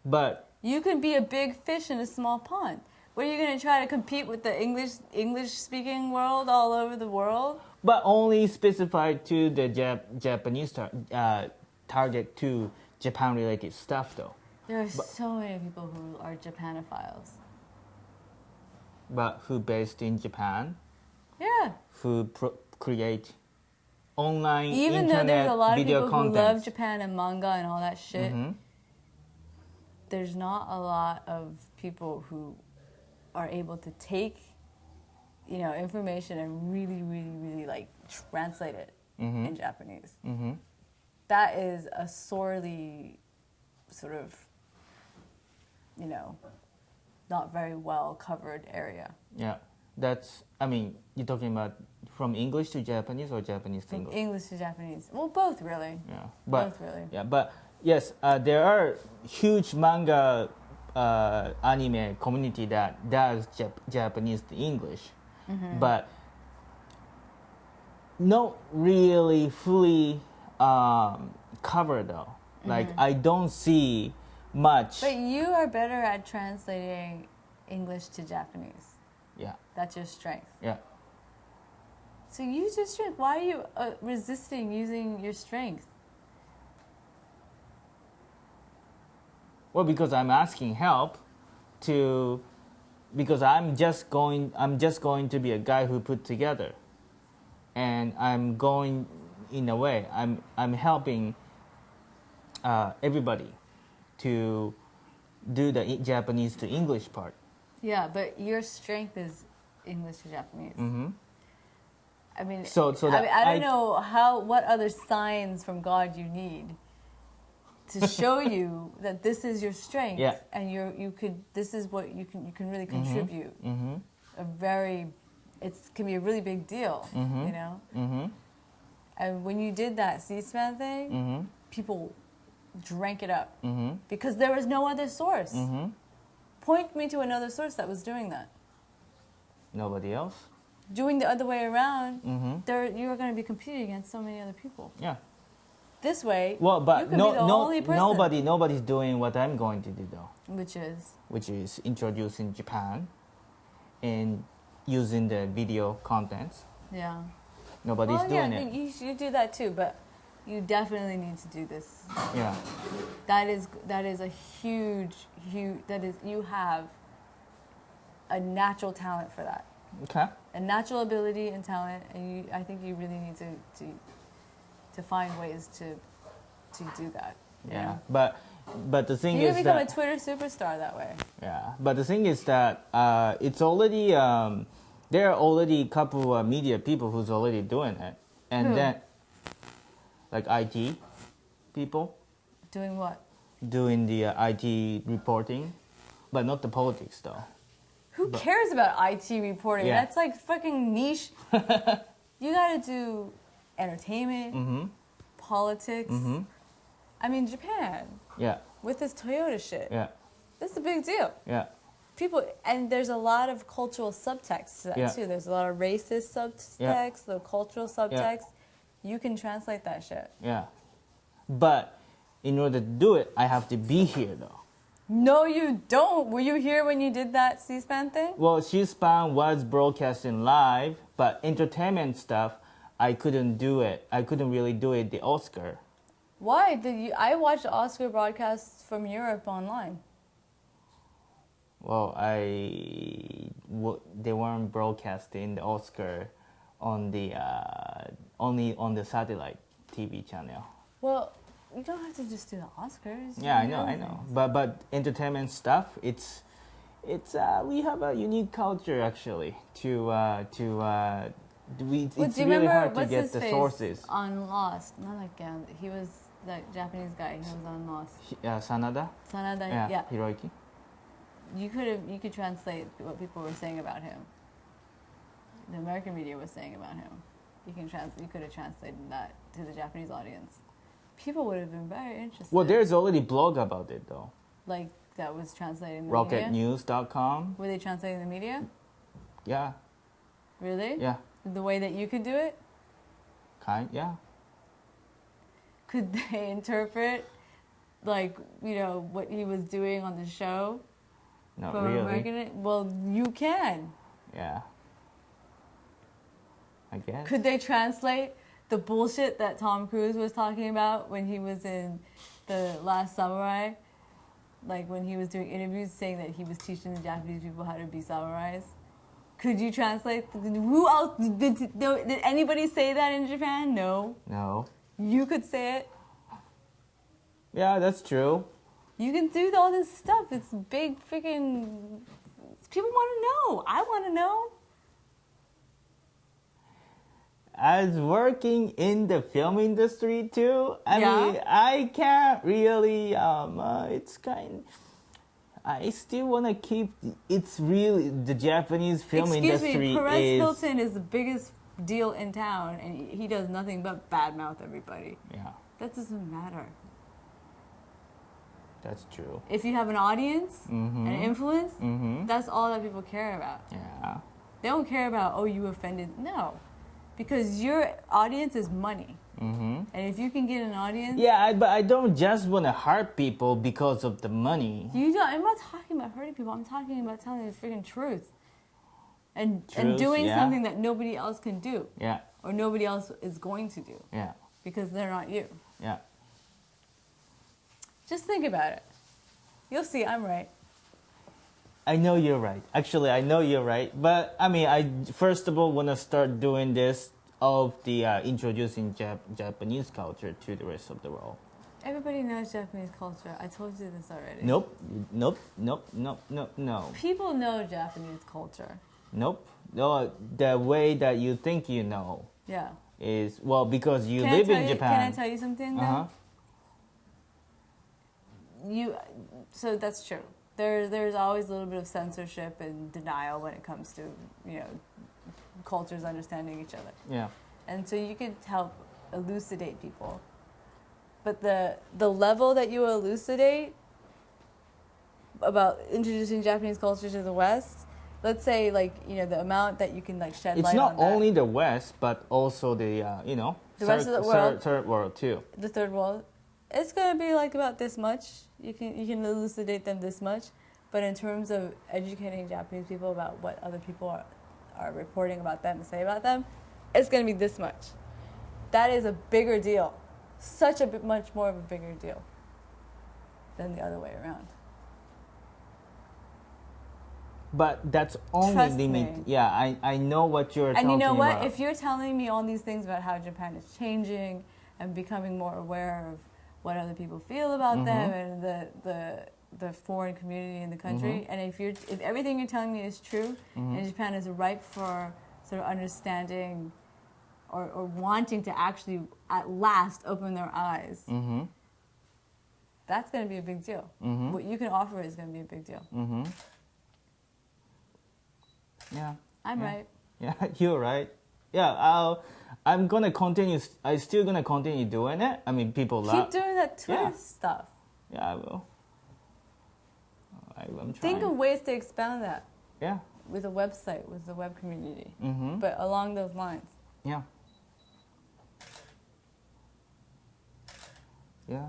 But you can be a big fish in a small pond. What are you going to try to compete with the English speaking world all over the world? But only specified to the Japanese target to Japan related stuff though. There are so many people who are Japanophiles. But who based in Japan? Yeah. Who create online even internet though there's a lot of video people content. Who love Japan and manga and all that shit, there's not a lot of people who are able to take, information and really, really, really like translate it in Japanese. That is a sorely sort of, not very well covered area. Yeah, you're talking about from English to Japanese or Japanese to English? From English to Japanese. Well, both really. Yeah, both really. Yeah, but yes, there are huge manga anime community that does Japanese to English, but not really fully covered though. Like I don't see much. But you are better at translating English to Japanese. Yeah. That's your strength. Yeah. So use your strength. Why are you resisting using your strength? Well, because I'm asking help because I'm just going to be a guy who put together, and I'm going in a way I'm helping everybody to do the Japanese to English part. Yeah, but your strength is English to Japanese. I mean, I don't know what other signs from God you need to show you that this is your strength, and this is what you can really contribute. It can be a really big deal, And when you did that C-SPAN thing, people drank it up because there was no other source. Point me to another source that was doing that. Nobody else? Doing the other way around, you're going to be competing against so many other people. Yeah. This way, well, but you can be the only person. Nobody's doing what I'm going to do though. Which is introducing Japan and using the video contents. Yeah. Nobody's doing it. You do that too, but you definitely need to do this. Yeah. That is a huge you have a natural talent for that. Okay. A natural ability and talent, and I think you really need to to find ways to do that. you Yeah, know? but the thing You is can become that a Twitter superstar that way. yeah, but the thing is that it's already there are already a couple of media people who's already doing it, and Who? then like IT people Doing what? doing the IT reporting, but not the politics though. Who cares about IT reporting? Yeah. That's like fucking niche. You gotta do entertainment, Mm-hmm. politics. Mm-hmm. I mean, Japan, Yeah. with this Toyota shit, Yeah. that's a big deal. Yeah. People, and there's a lot of cultural subtext to that Yeah. too. There's a lot of racist subtext, the cultural subtext. You can translate that shit. Yeah. But in order to do it, I have to be here though. No, you don't. Were you here when you did that C-SPAN thing? Well, C-SPAN was broadcasting live, but entertainment stuff, I couldn't do it. I couldn't really do it. The Oscar. Why did you? I watched Oscar broadcasts from Europe online. Well, they weren't broadcasting the Oscar on the only on the satellite TV channel. Well, you don't have to just do the Oscars. You Yeah, can do I other know. things. But entertainment stuff, it's we have a unique culture actually it's Well, do you really remember hard to what's get his the face sources. on Lost? Not again. He was that Japanese guy. He was on Lost. Sanada, Sanada. yeah, Yeah. Hiroyuki. You could translate what people were saying about him. The American media was saying about him. You could have translated that to the Japanese audience. People would have been very interested. Well, there's already blog about it though. like that was translating the media. Rocketnews.com. Were they translating the media? Yeah, Really? yeah, The way that you could do it? yeah. Could they interpret, like, what he was doing on the show? Not from really. American? Well, you can. Yeah. I guess. Could they translate the bullshit that Tom Cruise was talking about when he was in The Last Samurai? Like when he was doing interviews saying that he was teaching the Japanese people how to be samurais? Could you translate? Who else? Did anybody say that in Japan? No. No. You could say it. Yeah, that's true. You can do all this stuff. It's big freaking... People want to know. I want to know. As working in the film industry too, I Yeah. mean, I can't really. It's kind. I still want to keep. It's really the Japanese film industry Excuse me, Perez is. Hilton is the biggest deal in town, and he does nothing but badmouth everybody. Yeah, That doesn't matter. that's true. If you have an audience and influence, Mm-hmm. that's all that people care about. Yeah. They don't care about, oh, you offended. No. Because your audience is money. Mm-hmm. And if you can get an audience... Yeah, but I don't just want to hurt people because of the money. You don't, I'm not talking about hurting people. I'm talking about telling the freaking truth. And Truth, doing yeah. something that nobody else can do. Yeah, Or nobody else is going to do. yeah, Because they're not you. yeah. Just think about it. You'll see I'm right. I know you're right. Actually, I know you're right. But I mean, I first of all want to start doing this of the introducing Japanese culture to the rest of the world. Everybody knows Japanese culture. I told you this already. Nope, nope, nope, nope, nope, no, People know Japanese culture. nope. No, the way that you think you know Yeah. is well because you Can I live tell in you- Japan. Can I tell you something though? Uh-huh. So that's true. There's always a little bit of censorship and denial when it comes to cultures understanding each other, Yeah. and so you could help elucidate people. But the level that you elucidate about introducing Japanese culture to the West, let's say the amount that you can shed It's light not on that. only the West, but also the The rest of the world. third world too. The third world, it's gonna be about this much. You can elucidate them this much, but in terms of educating Japanese people about what other people are reporting about them and say about them, it's gonna be this much. That is a bigger deal, such a much more of a bigger deal than the other way around. But that's only Trust limit. me. Yeah, I know what you're And talking you know what? about. If you're telling me all these things about how Japan is changing, and becoming more aware of what other people feel about them and the foreign community in the country. And if everything you're telling me is true, and Japan is ripe for sort of understanding or wanting to actually at last open their eyes, that's going to be a big deal. What you can offer is going to be a big deal. Yeah. I'm right. Yeah, you're right. Yeah, I'm gonna continue. I'm still gonna continue doing it. I mean, people Keep doing that Twitter stuff. Yeah, I will. I'm trying. Think of ways to expand that. Yeah. With a website, with the web community. But along those lines. Yeah. Yeah.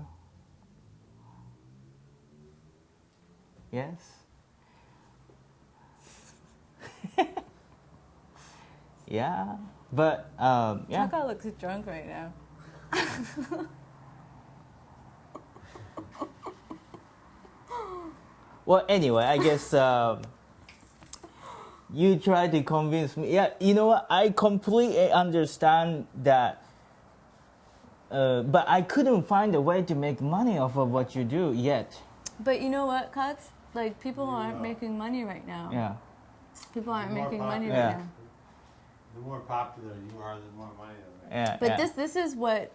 Yes. Yeah, but yeah. Taka looks drunk right now. Well, anyway, I guess you try to convince me. Yeah, you know what? I completely understand that, but I couldn't find a way to make money off of what you do yet. But you know what, Katz? Like, people aren't making money right now. Yeah. People aren't making money right now. The more popular you are, the more money you make. Yeah. But this is what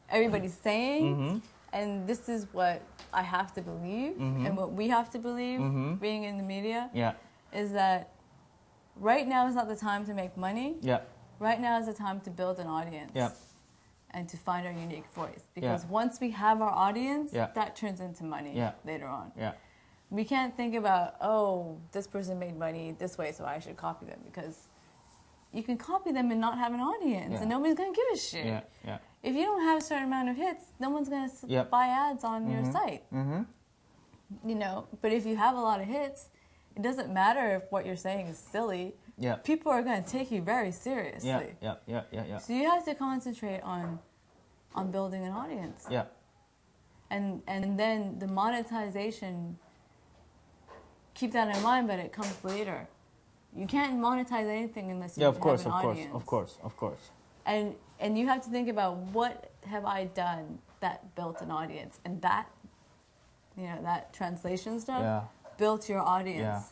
everybody's saying, and this is what I have to believe, and what we have to believe, being in the media, is that right now is not the time to make money. Yeah. Right now is the time to build an audience. Yeah. And to find our unique voice. Because once we have our audience, Yeah. that turns into money Yeah. later on. Yeah. We can't think about, oh, this person made money this way, so I should copy them. Because you can copy them and not have an audience, and nobody's going to give a shit. Yeah. Yeah. If you don't have a certain amount of hits, no one's going to buy ads on your site. You know, but if you have a lot of hits, it doesn't matter if what you're saying is silly. Yeah. People are going to take you very seriously. Yeah. So you have to concentrate on building an audience. Yeah. And then the monetization, keep that in mind, but it comes later. You can't monetize anything unless you have an audience. Of course. And you have to think about, what have I done that built an audience? And that, you know, that translation stuff built your audience.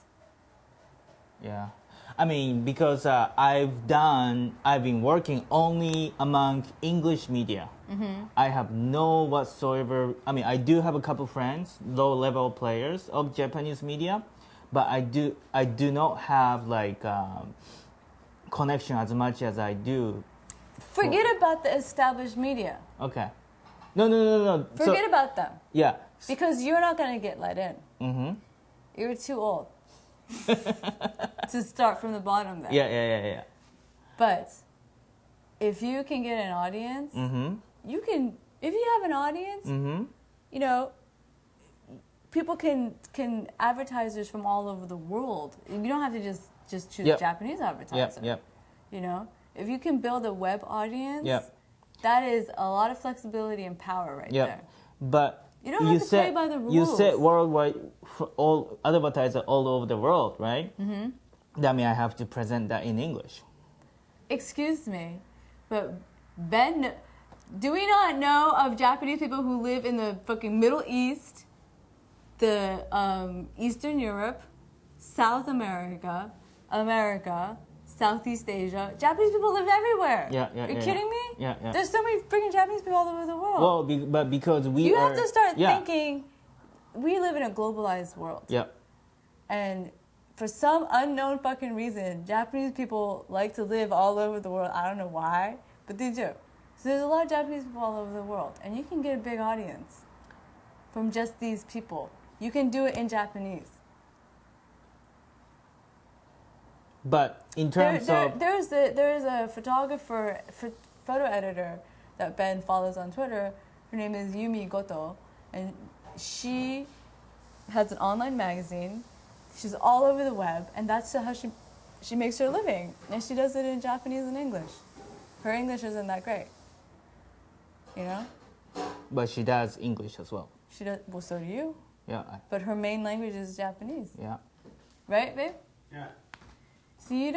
Yeah. I mean, because I've been working only among English media. I have no whatsoever. I mean, I do have a couple friends, low-level players of Japanese media, but I do not have like connection as much as I do. Forget about the established media. Okay. No. Forget about them. Yeah. Because you're not going to get let in. You're too old to start from the bottom there. Yeah. But if you can get an audience, you can. If you have an audience, you know, people can advertisers from all over the world. You don't have to just choose a Japanese advertiser. Yep. You know, if you can build a web audience, that is a lot of flexibility and power right there. But you don't have to play by the rules. You said worldwide, for all advertisers all over the world, right? That means I have to present that in English. Excuse me, but Ben, do we not know of Japanese people who live in the fucking Middle East, the Eastern Europe, South America, Southeast Asia? Japanese people live everywhere. Are you kidding me? Yeah. There's so many freaking Japanese people all over the world. Well, but because you have to start thinking, we live in a globalized world. And for some unknown fucking reason, Japanese people like to live all over the world. I don't know why, but they do. So there's a lot of Japanese people all over the world, and you can get a big audience from just these people. You can do it in Japanese. But in terms of... There's a photographer, photo editor that Ben follows on Twitter. Her name is Yumi Goto, and she has an online magazine. She's all over the web, and that's how she makes her living. And she does it in Japanese and English. Her English isn't that great, you know? But she does English as well. She does. Well, so do you. Yeah. But her main language is Japanese. Yeah. Right, babe? Yeah. So you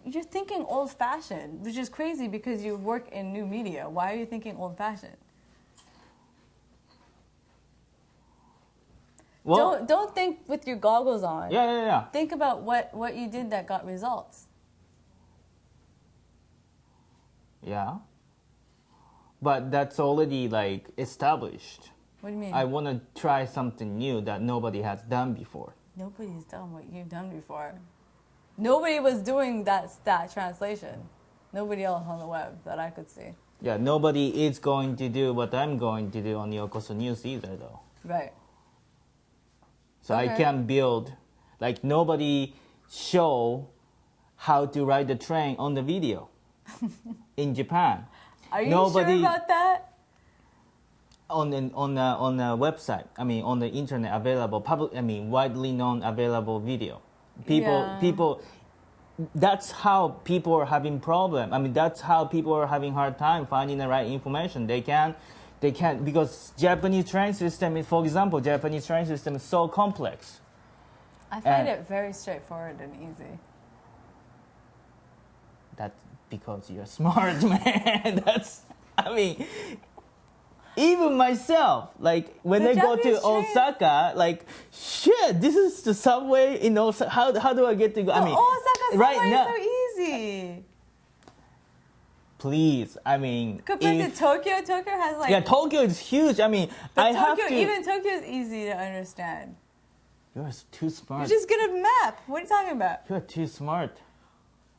you're thinking old-fashioned, which is crazy because you work in new media. Why are you thinking old-fashioned? Well, don't think with your goggles on. yeah. Think about what you did that got results. Yeah. But that's already like established. What do you mean? I want to try something new that nobody has done before. Nobody's done what you've done before. Nobody was doing that translation. Nobody else on the web that I could see. Yeah, nobody is going to do what I'm going to do on YokosoNews either, though. Right. So I can build, like nobody show how to ride the train on the video in Japan. Are you sure about that? On the website, I mean on the internet available, widely known available video. People, that's how people are having problem. I mean that's how people are having hard time finding the right information. They can't because Japanese train system is, for example, Japanese train system is so complex. I find it very straightforward and easy. That's because you're smart, man. Even myself, like when I go to Osaka, like shit, this is the subway in Osaka. How do I get to go? Osaka subway is so easy. Please, I mean, compared to Tokyo, Tokyo has like Tokyo is huge. I mean, even Tokyo is easy to understand. You're too smart. You just get a map. What are you talking about? You're too smart.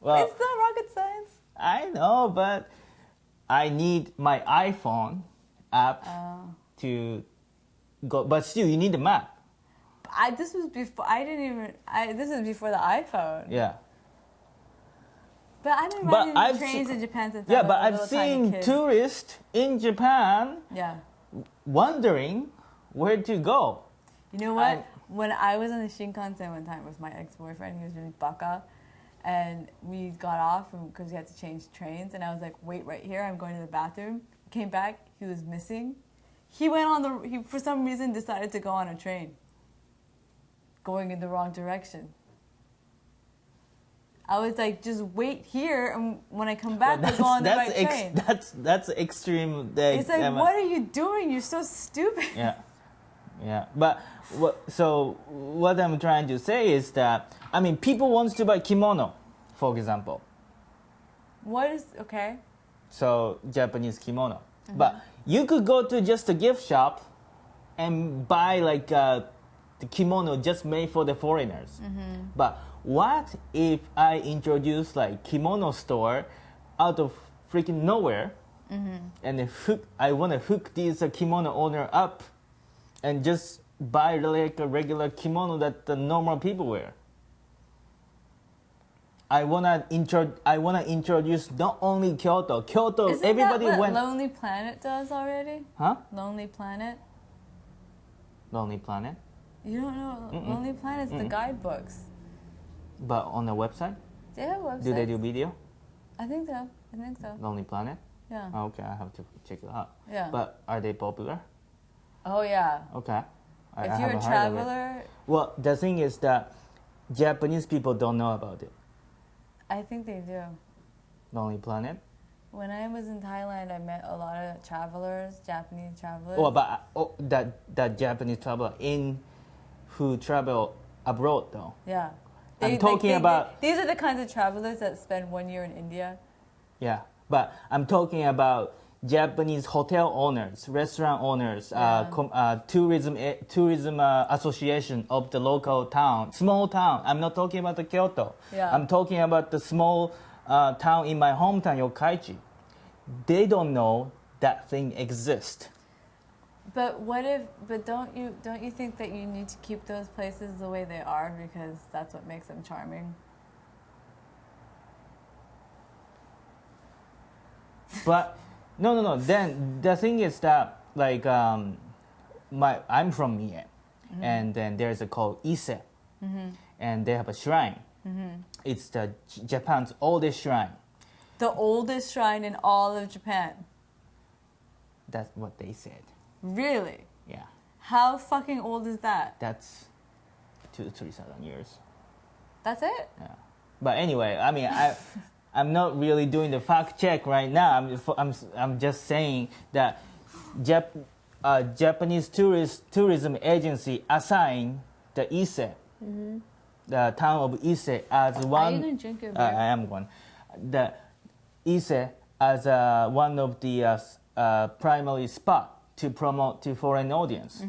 Well, it's not rocket science. I know, but I need my iPhone app to go. But still, you need the map. This was before. This was before the iPhone. Yeah. But I've been riding trains in Japan since I was but a I've little tiny seen kid. tourists in Japan wondering where to go. You know what? When I was on the Shinkansen one time with my ex-boyfriend, he was really baka, and we got off because we had to change trains, and I was like, wait right here, I'm going to the bathroom. Came back, he was missing. He for some reason decided to go on a train, going in the wrong direction. I was like, just wait here, and when I come back, we'll go on the right train. That's extreme. It's like, what are you doing? You're so stupid. Yeah. But what I'm trying to say is that, I mean, people want to buy kimono, for example. Okay? So Japanese kimono. But you could go to just a gift shop and buy like the kimono just made for the foreigners. But what if I introduce like kimono store out of freaking nowhere, and I want to hook this kimono owner up and just buy like a regular kimono that the normal people wear? I wanna introduce not only Kyoto. Isn't everybody that what went. Lonely Planet does already? Huh? Lonely Planet. Lonely Planet. You don't know Lonely Planet's the guidebooks. But on the website? They have websites. Do they do video? I think so. Lonely Planet? Yeah. Okay, I have to check it out. Yeah. But are they popular? Oh yeah. Okay. If you're a traveler. Well, the thing is that Japanese people don't know about it. I think they do. Lonely Planet? When I was in Thailand, I met a lot of travelers, Japanese travelers. Oh, but that Japanese traveler who travel abroad though. Yeah. I'm talking about... These are the kinds of travelers that spend 1 year in India. Yeah, but I'm talking about Japanese hotel owners, restaurant owners, tourism association of the local town, small town. I'm not talking about the Kyoto. Yeah. I'm talking about the small town in my hometown, Yokkaichi. They don't know that thing exists. But don't you think that you need to keep those places the way they are because that's what makes them charming? But no. Then the thing is that like I'm from Mie, and then there's a called Ise, and they have a shrine. It's Japan's oldest shrine. The oldest shrine in all of Japan. That's what they said. Really? Yeah. How fucking old is that? That's 2,000 to 3,000 years. That's it? Yeah. But anyway, I mean, I'm not really doing the fact check right now. I'm just saying that Japanese tourism agency assigned the Ise, the town of Ise, as one. Are you going to drink your beer? I am one. The Ise as one of the primary spot to promote to foreign audience.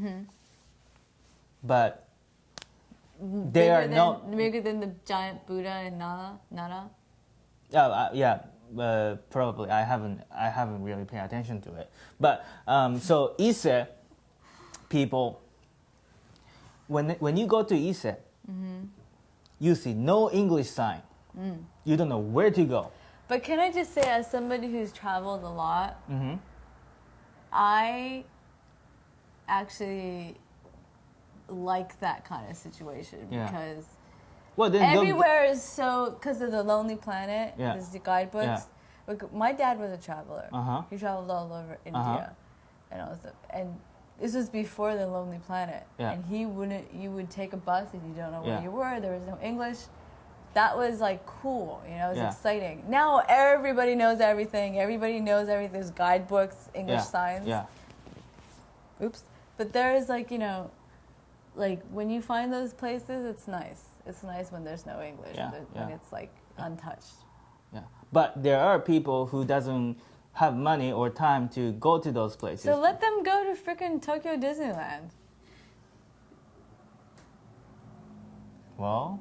But they are not bigger than the giant Buddha in Nara. Yeah, probably. I haven't really paid attention to it. But so Ise people, when you go to Ise, you see no English sign. You don't know where to go. But can I just say, as somebody who's traveled a lot, I actually like that kind of situation because everywhere is so, because of the Lonely Planet, there's the guidebooks. Like, my dad was a traveler. He traveled all over India, and this was before the Lonely Planet. And you would take a bus if you don't know where you were. There was no English. That was like cool, it was exciting. Now everybody knows everything. Everybody knows everything. There's guidebooks, English signs. Oops. But there is like, like when you find those places, it's nice. It's nice when there's no English, when it's like untouched. But there are people who doesn't have money or time to go to those places. So let them go to freaking Tokyo Disneyland. Well,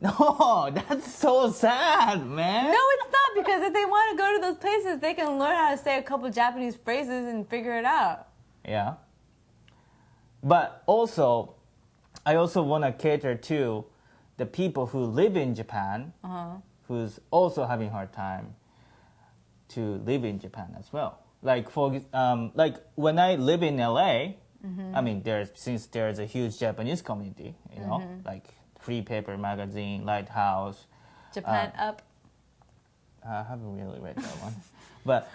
no, that's so sad, man. No, it's not, because if they want to go to those places, they can learn how to say a couple Japanese phrases and figure it out. Yeah. But also, I also want to cater to the people who live in Japan, who's also having a hard time to live in Japan as well. Like like when I live in LA, I mean, since there's a huge Japanese community, like Free Paper Magazine, Lighthouse. Japan Up. I haven't really read that one. But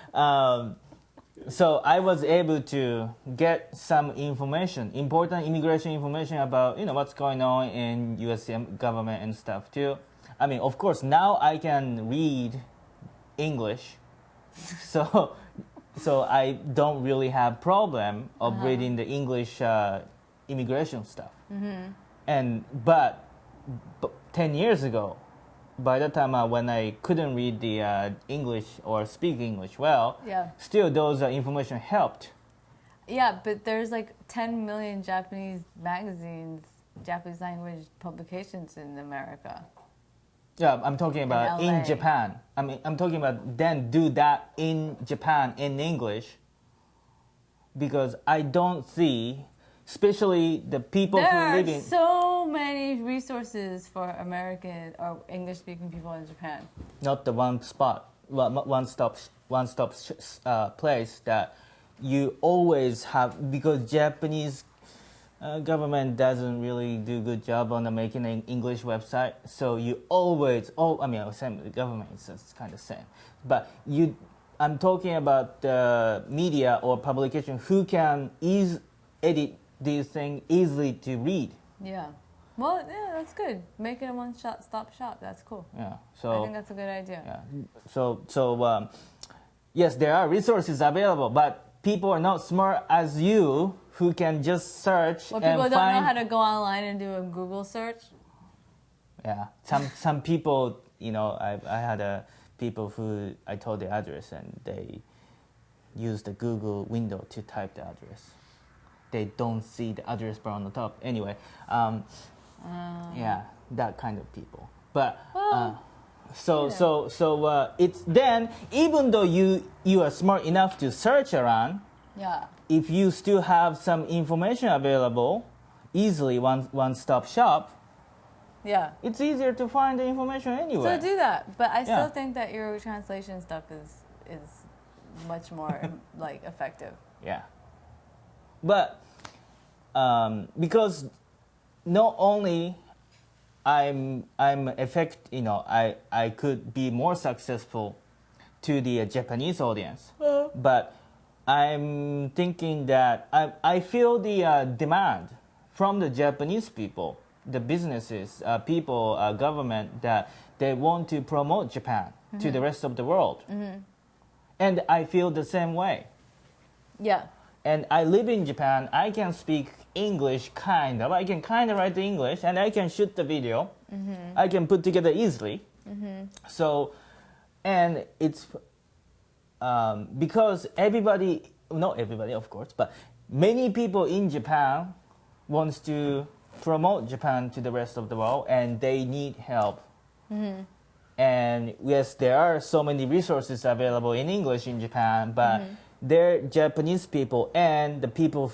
so I was able to get some information, important immigration information about, what's going on in U.S. government and stuff too. I mean, of course, now I can read English. So I don't really have problem of reading the English immigration stuff. But 10 years ago, by the time when I couldn't read the English or speak English well, still those information helped. Yeah, but there's like 10 million Japanese magazines, Japanese language publications in America. Yeah, I'm talking about in Japan. I mean, I'm talking about then do that in Japan in English, because I don't see, especially the people who live in... There are so many resources for American or English-speaking people in Japan. Not the one-stop place that you always have, because Japanese government doesn't really do a good job on making an English website. So you always, same the government is kind of same. But I'm talking about the media or publication who can edit these things easily to read. Yeah. Well, yeah, that's good. Make it a one-stop shop. That's cool. Yeah. So I think that's a good idea. Yeah. So yes, there are resources available, but people are not smart as you who can just search Well, and people find... don't know how to go online and do a Google search. Yeah. Some people, I had people who I told the address and they use the Google window to type the address. They don't see the address bar on the top. Anyway, yeah, that kind of people. But it's then, even though you are smart enough to search around, if you still have some information available, easily one-stop shop, it's easier to find the information anyway. So do that. But I still think that your translation stuff is much more like effective. Yeah. But because not only I could be more successful to the Japanese audience, but I'm thinking that I feel the demand from the Japanese people the businesses, people, government that they want to promote Japan to the rest of the world. And I feel the same way. Yeah. And I live in Japan. I can speak English, kind of. I can kind of write the English, and I can shoot the video. I can put together easily. So, and it's because everybody, not everybody, of course, but many people in Japan wants to promote Japan to the rest of the world, and they need help. And yes, there are so many resources available in English in Japan, but they're Japanese people and the people,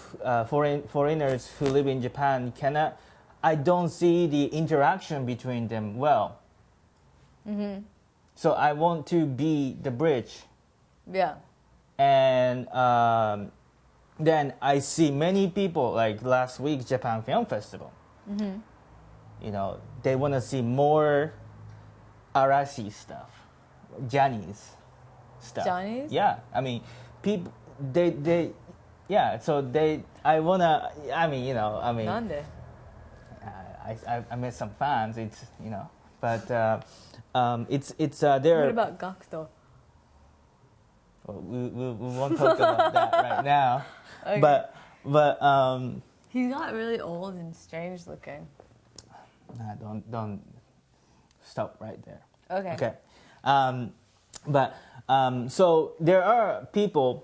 foreigners who live in Japan cannot. I don't see the interaction between them well. So I want to be the bridge. Yeah. And then I see many people, like last week, Japan Film Festival. You know, they want to see more Arashi stuff, Johnny's stuff. Johnny's? Yeah, I mean, people, they, yeah. So they, I wanna, I mean, you know, I mean, Nande. I met some fans. It's, you know, but it's there. What about Gakuto? Well, we won't talk about that right now. Okay. But He's got really old and strange looking. nah, don't stop right there. Okay. Okay. So there are people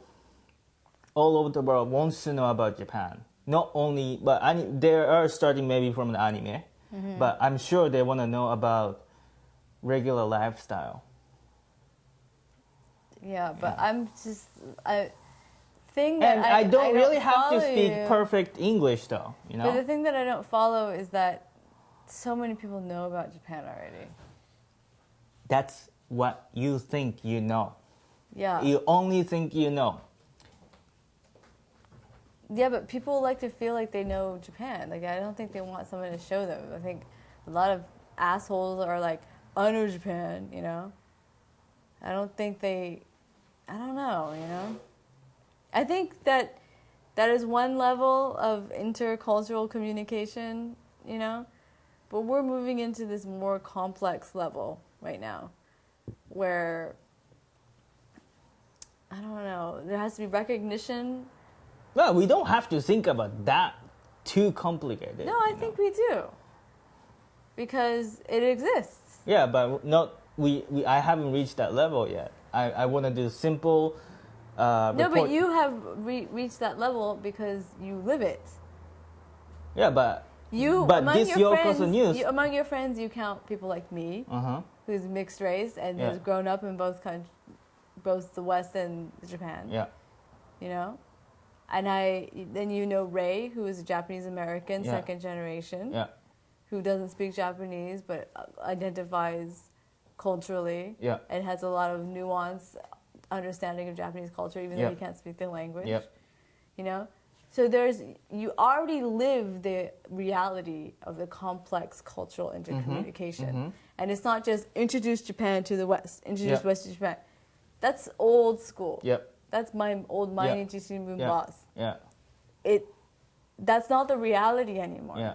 all over the world wants to know about Japan. Not only, but they are starting maybe from the anime, but I'm sure they want to know about regular lifestyle. Yeah, but I'm just thing that And I don't really have to follow speak you. perfect English, though. You know. But the thing that I don't follow is that so many people know about Japan already. That's what you think you know. Yeah. You only think you know. Yeah, but people like to feel like they know Japan. Like, I don't think they want someone to show them. I think a lot of assholes are like, I know Japan, you know? I don't think they, I don't know, you know? I think that is one level of intercultural communication, you know? But we're moving into this more complex level right now where, I don't know, there has to be recognition. Well, we don't have to think about that too complicated. No, I think we do. Because it exists. Yeah, but not I haven't reached that level yet. I want to do simple. No, report. but you have reached that level because you live it. Yeah, but You but among this your Yokoso friends, News. among your friends, you count people like me, who's mixed race and Yeah. has grown up in both both the West and Japan. Yeah. You know, and then you know Ray, who is a Japanese American, Yeah. second generation, Yeah. who doesn't speak Japanese but identifies culturally Yeah. and has a lot of nuance understanding of Japanese culture, even though Yeah. he can't speak the language. Yep. You know, so you already live the reality of the complex cultural intercommunication, and it's not just introduce Japan to the West, introduce Yeah. West to Japan. That's old school. Yep. That's my old Mainichi Shimbun Yeah. boss. Yeah. That's not the reality anymore. Yeah.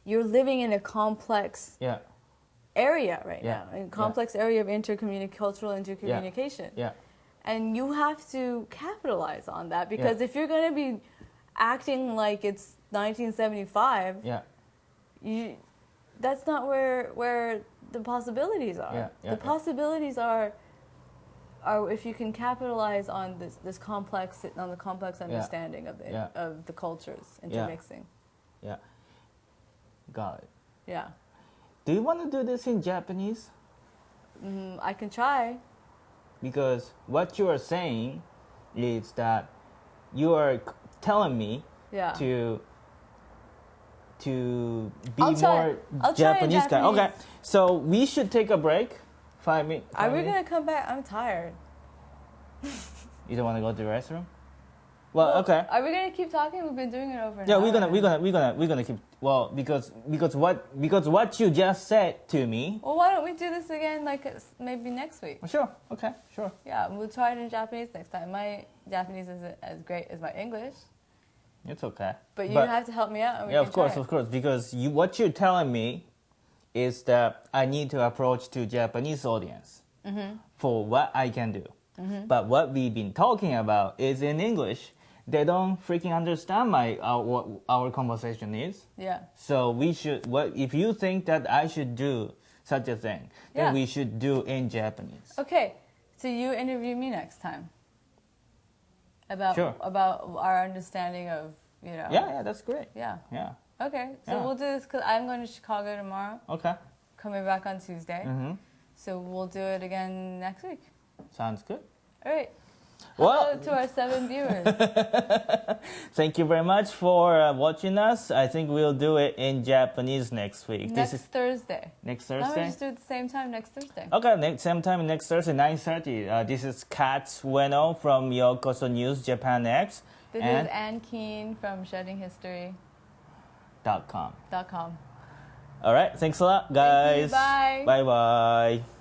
You're living in a complex Yeah. area right Yeah. now, a complex area of cultural intercommunication. Yeah. And you have to capitalize on that because if you're going to be acting like it's 1975, Yeah. that's not where the possibilities are. Yeah, yeah, The possibilities are if you can capitalize on this complex understanding of the cultures intermixing. Yeah. Got it. Yeah. Do you want to do this in Japanese? I can try. Because what you are saying is that you are telling me Yeah. to be I'll try. more I'll try in Japanese guy. Japanese. Okay, so we should take a break. 5 minutes. Are we going to come back? I'm tired. You don't want to go to the restroom? Well, okay. Are we gonna keep talking? We've been doing it over. Yeah, we're gonna keep. Well, because what you just said to me. Well, why don't we do this again? Like maybe next week. Sure. Okay. Sure. Yeah, we'll try it in Japanese next time. My Japanese isn't as great as my English. It's okay. But you have to help me out. And we Yeah, can of course, try it. of course. Because what you're telling me is that I need to approach to Japanese audience for what I can do. But what we've been talking about is in English. They don't freaking understand what our conversation is. Yeah. So we should. What if you think that I should do such a thing? Yeah. Then we should do in Japanese. Okay. So you interview me next time. About Sure. about our understanding of, you know. Yeah, that's great. Yeah. Yeah. Okay. So Yeah. we'll do this because I'm going to Chicago tomorrow. Okay. Coming back on Tuesday. Mm-hmm. So we'll do it again next week. Sounds good. All right. Well, Hello to our 7 viewers. thank you very much for watching us. I think we'll do it in Japanese next week. Next This is Thursday. next Why don't we Thursday. just do it at the same time next Thursday? Okay, same time next Thursday, 9:30. This is Kat Ueno from YokosoNews Japan X. This and is Ann Keen from sheddinghistory.com. .com. All right, thanks a lot, guys. Bye. Bye bye.